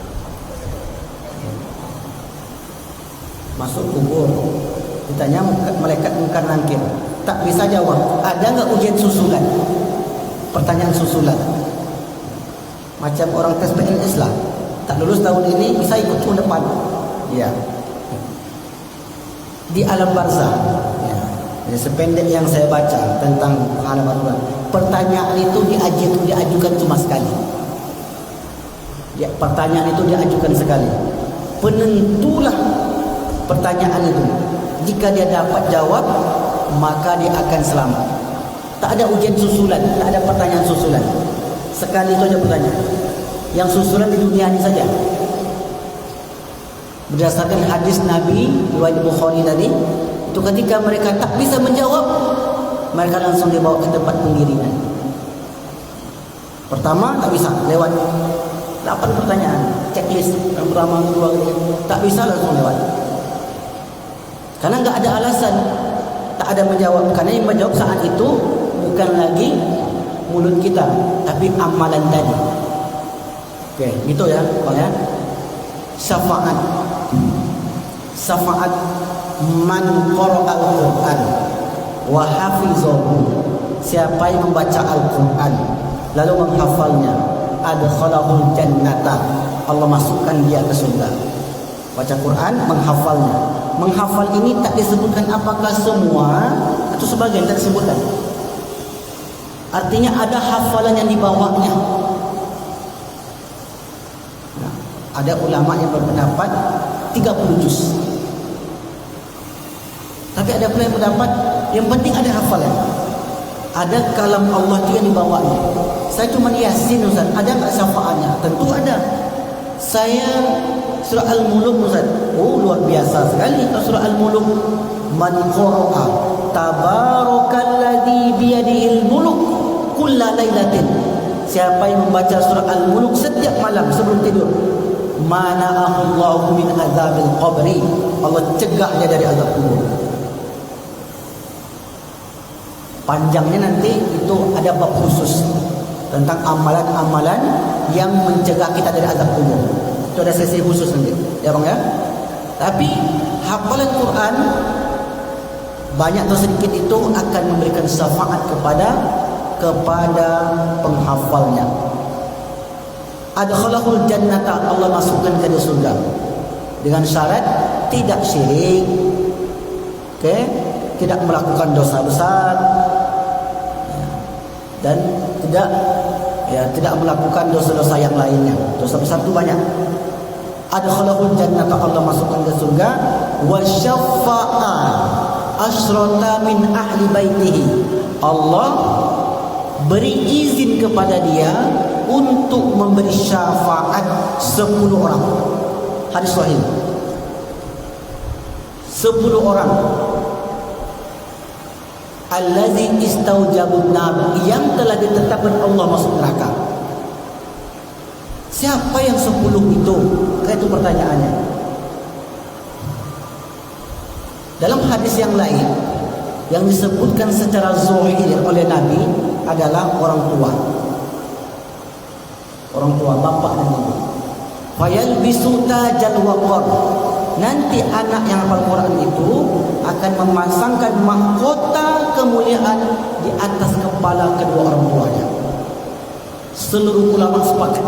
Masuk kubur, ditanya malaikat mungkar nakir, tak bisa jawab. Ada nggak ujian susulan? Pertanyaan susulan. Macam orang tes PNS lah. Tak lulus tahun ini bisa ikut tahun depan. Ya. Di alam barzah. Ya. Jadi sependek yang saya baca tentang pengalaman orang, pertanyaan itu diajukan cuma sekali. Ya, pertanyaan itu diajukan sekali. Penentulah pertanyaan itu. Jika dia dapat jawab, maka dia akan selamat. Tak ada ujian susulan, tak ada pertanyaan susulan. Sekali itu aja pertanyaan. Yang susulan di dunia ini saja. Berdasarkan hadis Nabi riwayat Bukhari tadi, itu ketika mereka tak bisa menjawab, mereka langsung dibawa ke tempat penggiringan. Pertama tak bisa, lewat 8 pertanyaan, checklist yang pertama, kedua, tak bisa langsung lewat. Karena nggak ada alasan, tak ada menjawab. Karena yang menjawab saat itu bukan lagi mulut kita, tapi amalan tadi. Oke, gitu ya, Bang ya. Syafaat. Syafaat man qara'al Qur'an wa hafizahu. Siapa yang membaca Al-Qur'an lalu menghafalnya, adkhalahul jannata. Allah masukkan dia ke surga. Baca Quran, menghafalnya. Menghafal ini tak disebutkan apakah semua atau sebagian, tak disebutkan. Artinya ada hafalan yang dibawanya. Nah, ada ulama yang berpendapat 30 juz. Tapi ada pula yang berpendapat yang penting ada hafalan. Ada kalam Allah itu yang dibawanya. Saya cuma Yasin, Ustaz. Ada tak syafaatnya? Tentu ada. Saya surah Al-Muluk, Ustaz. Oh, luar biasa sekali surah Al-Muluk. Man qara'a tabarakalladzi biyadihil muluk kulla lailatin. Siapa yang membaca surah Al-Muluk setiap malam sebelum tidur, mana'ahu Allahu min azabil qabri. Allah cegah dia dari azab kubur. Panjangnya nanti itu ada bab khusus tentang amalan-amalan yang mencegah kita dari azab kubur. Itu ada sesi khusus nanti, ya Bang ya. Tapi hafalan Quran banyak atau sedikit itu akan memberikan syafaat kepada penghafalnya. Adkhalahul jannata, Allah masukkan ke surga dengan syarat tidak syirik, tidak melakukan dosa besar, dan tidak ya, tidak melakukan dosa-dosa yang lainnya. Dosa besar itu banyak. Adkhalahul jannata, Allah masukkan ke surga. Wa syaffa'a asyrata min ahli baitihi, Allah beri izin kepada dia untuk memberi syafaat 10 orang. Hadis sahih. 10 orang. Allazi istaujabun nar, yang telah ditetapkan Allah masuk neraka. Siapa yang 10 itu? Itu pertanyaannya. Dalam hadis yang lain yang disebutkan secara zahir oleh Nabi adalah orang tua. Orang tua, bapak dan ibu. Fayalbisu tajal waqar. Nanti anak yang hafal Quran itu akan memasangkan mahkota kemuliaan di atas kepala kedua orang tuanya. Seluruh ulama sepakat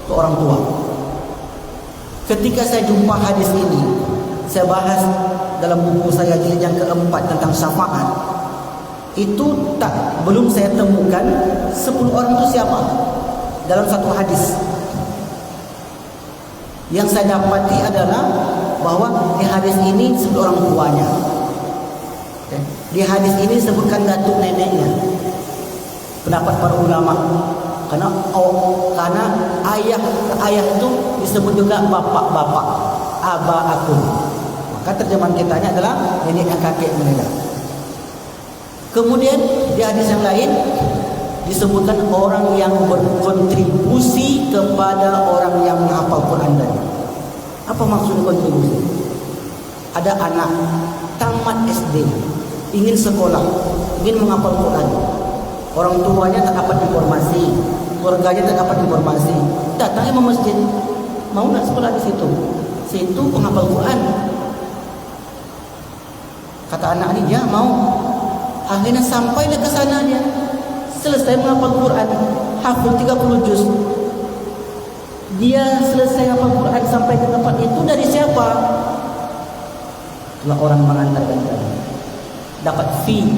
ke orang tua. Ketika saya jumpa hadis ini, saya bahas dalam buku saya jilid yang keempat tentang syafaat. Itu belum saya temukan 10 orang itu siapa dalam satu hadis. Yang saya dapati adalah bahwa di hadis ini disebut orang tuanya. Di hadis ini disebutkan datuk neneknya. Pendapat para ulama, karena ayah itu disebut juga bapak-bapak, aba aku. Maka terjemahan kitanya adalah nenek dan kakek mereka. Kemudian di hadis yang lain disebutkan orang yang berkontribusi kepada orang yang menghafal Quran tadi. Apa maksud kontribusi? Ada anak tamat SD, ingin sekolah, ingin menghafal Quran. Orang tuanya tak dapat informasi, keluarganya tak dapat informasi. Datangnya ke masjid, mau nak sekolah di situ? Situ penghafal Quran. Kata anak ini, ya mau. Akhirnya sampailah ke sana dia. Selesai menghafal Quran, hafal 30 juz. Dia selesai hafal Quran sampai ke tempat itu dari siapa? Itulah orang mengantarkan tadi. Dapat fee.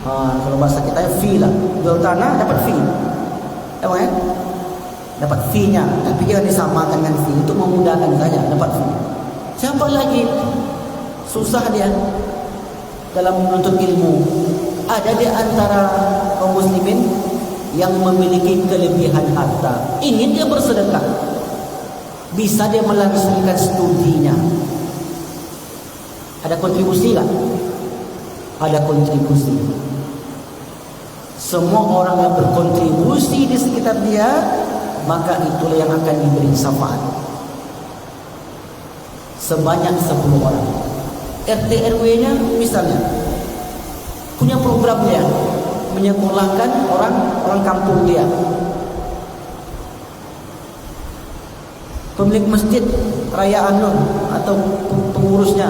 Kalau bahasa kita fee lah. Jual tanah dapat fee. Tahu ya? Dapat fee-nya, tapi dia disamakan dengan fee untuk memudahkan saja, dapat fee. Siapa lagi? Susah dia dalam menuntut ilmu. Ada di antara kaum muslimin yang memiliki kelebihan harta, ingin dia bersedekah, bisa dia melangsungkan studinya. Ada kontribusi tak? Ada kontribusi. Semua orang yang berkontribusi di sekitar dia, maka itulah yang akan diberi syafaat. Sebanyak 10 orang. RT RW-nya misalnya punya programnya, menyekolahkan orang kampung dia. Pemilik masjid Raya Anur atau pengurusnya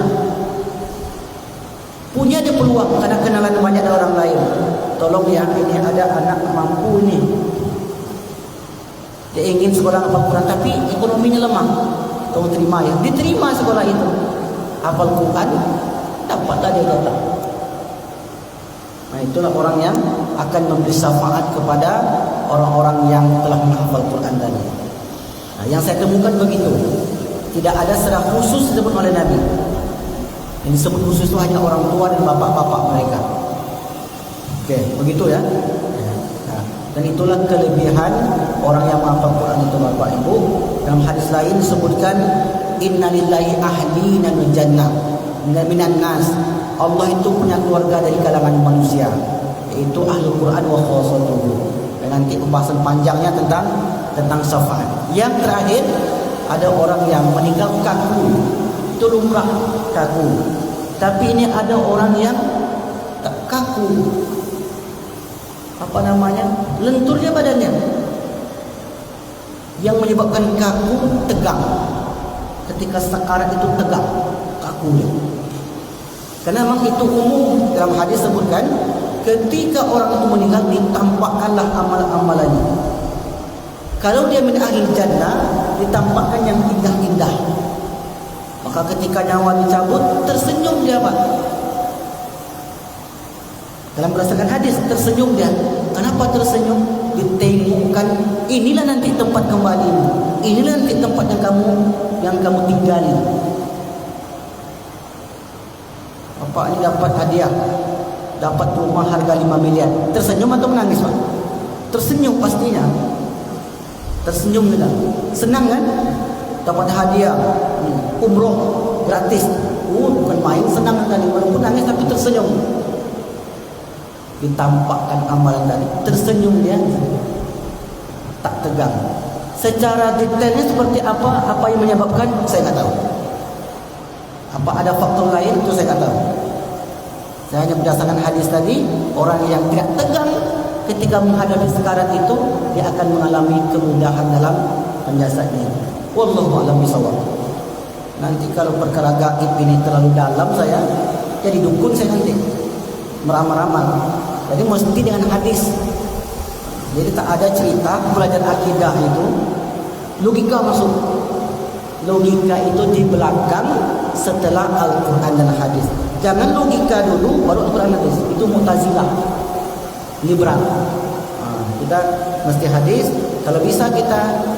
punya dia peluang karena kenalan banyak dari orang lain. Tolong ya, ini ada anak mampu ini, dia ingin sekolah hafal Quran tapi ekonominya lemah. Tolong terima ya. Diterima sekolah itu, hafal Quran, dapatlah dia datang. Nah, itulah orang yang akan memberi syafaat kepada orang-orang yang telah menghafal Quran tadi. Nah, yang saya temukan begitu. Tidak ada secara khusus disebut oleh Nabi. Yang disebut khusus itu hanya orang tua dan bapak-bapak mereka. Oke, begitu ya. Nah, dan itulah kelebihan orang yang menghafal Quran itu, Bapak Ibu. Dalam hadis lain disebutkan innalillahi ahlina min jannah minan nas. Allah itu punya keluarga dari kalangan manusia, yaitu ahlul Quran wa khassatuhu. Dan nanti pembahasan panjangnya tentang syafaat. Yang terakhir, ada orang yang meninggal kaku. Itu lumrah kaku. Tapi ini ada orang yang tak kaku. Apa namanya? Lenturnya badannya. Yang menyebabkan kaku, tegang. Ketika sakarat itu tegang, kaku dia. Karena memang itu umum dalam hadis sebutkan, ketika orang itu meninggal ditampakkanlah amalan-amalannya. Kalau dia min ahli jannah, ditampakkan yang indah-indah. Maka ketika nyawa dicabut, tersenyum dia, Pak. Dalam berdasarkan hadis tersenyum dia. Kenapa tersenyum? Ditengokkan, inilah nanti tempat kembalimu, inilah nanti tempat yang kamu tinggali. Bapak ini dapat hadiah, dapat rumah harga 5 miliar. Tersenyum atau menangis, Pak? Tersenyum pastinya. Tersenyum juga. Senang kan? Dapat hadiah, umroh gratis. Bukan main, senang tadi. Walaupun nangis tapi tersenyum. Ditampakkan amalan tadi, tersenyum dia, tak tegang. Secara detailnya seperti apa yang menyebabkan, saya tak tahu. Apa ada faktor lain, itu saya tak tahu. Saya hanya berdasarkan hadis tadi, orang yang tidak tegang ketika menghadapi sekarat itu, dia akan mengalami kemudahan dalam penjasadnya. Wallahu a'lam bishawab. Nanti kalau perkara gaib ini terlalu dalam, saya jadi dukun, saya nanti meramal-ramal. Jadi mesti dengan hadis. Jadi tak ada cerita belajar akidah itu logika masuk. Logika itu di belakang setelah Al-Quran dan hadis. Jangan logika dulu baru Al-Quran dan hadis. Itu Mu'tazilah, liberal. Kita mesti hadis. Kalau bisa kita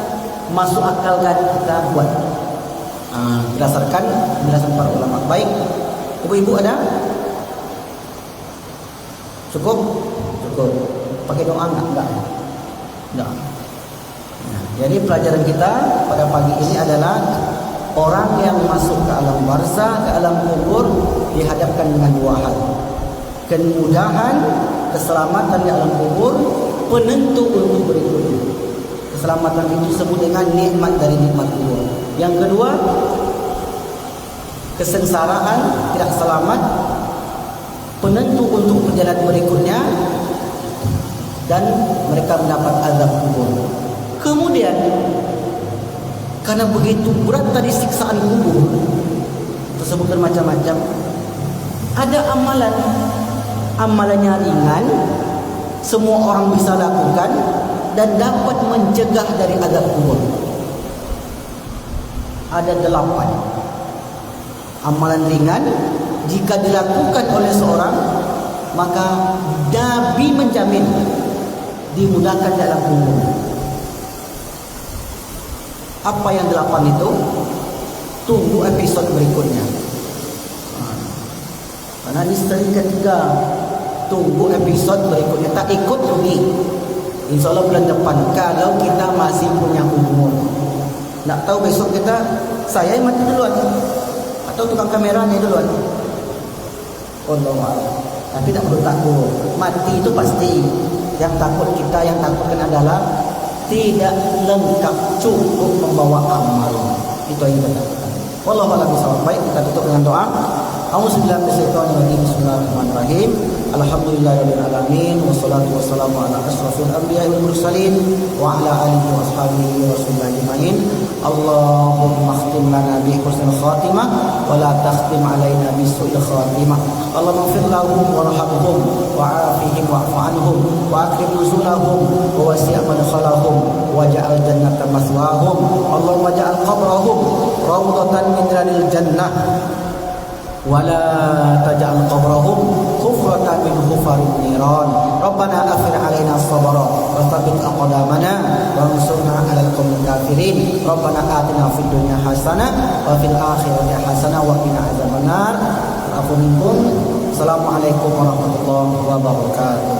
masuk akalkan, kita buat berdasarkan penjelasan para ulama. Baik, ibu-ibu ada? Cukup? Cukup. Pakai doa enggak? Enggak. Nah, jadi pelajaran kita pada pagi ini adalah orang yang masuk ke alam barzah, ke alam kubur, dihadapkan dengan 2 hal. Kemudahan, keselamatan di alam kubur, penentu untuk berikutnya. Keselamatan itu disebut dengan nikmat dari nikmat kubur. Yang kedua, kesengsaraan, tidak selamat, penentu untuk perjalanan berikutnya, dan mereka mendapat azab kubur. Kemudian karena begitu berat tadi siksaan kubur, tersebut macam-macam. Ada amalannya ringan, semua orang bisa lakukan dan dapat mencegah dari azab kubur. Ada 8 amalan ringan. Jika dilakukan oleh seorang, maka Nabi menjamin dimudahkan dalam kubur. Apa yang 8 itu? Tunggu episod berikutnya. Karena ini seri ketiga. Tunggu episod berikutnya. Tak ikut rugi. Insya Allah bulan depan, kalau kita masih punya umur. Tak tahu besok kita, saya yang mati duluan atau tukang kameranya duluan. Allah, tapi tak perlu takut. Mati itu pasti. Yang takut kita, yang takutkan adalah tidak lengkap cukup membawa amal. Itu yang kita takutkan. Wallahu a'lam bishawab. Baik, kita tutup dengan doa. A'udzubillahi minasyaitonir rajim. Bismillahirrahmanirrahim. Alhamdulillahirabbil alamin, wassalatu wassalamu ala asyrafil anbiya'i wal mursalin wa ala alihi wa ashabihi wa sallam ajma'in. Allahumma khtim lana bi husnil khatimah wa la takhtim alaina bi su'il khatimah. Allahumma ighfir lahum warhamhum wa'afihim wa'fu anhum wa akrim nuzulahum wa wasi' madkhalahum waj'al jannata maswahum. Allahumma ja'al qabrahum rawdatan min riyadil jannah ولا تجعل قبرهم حفرة من حفر النيران. ربنا أفرغ علينا الصبر وثبت أقدامنا وانصرنا على القوم الكافرين. ربنا آتنا في الدنيا حسنة وفي الآخرة حسنة وقنا عذاب النار. العفو منكم. السلام عليكم ورحمة الله وبركاته.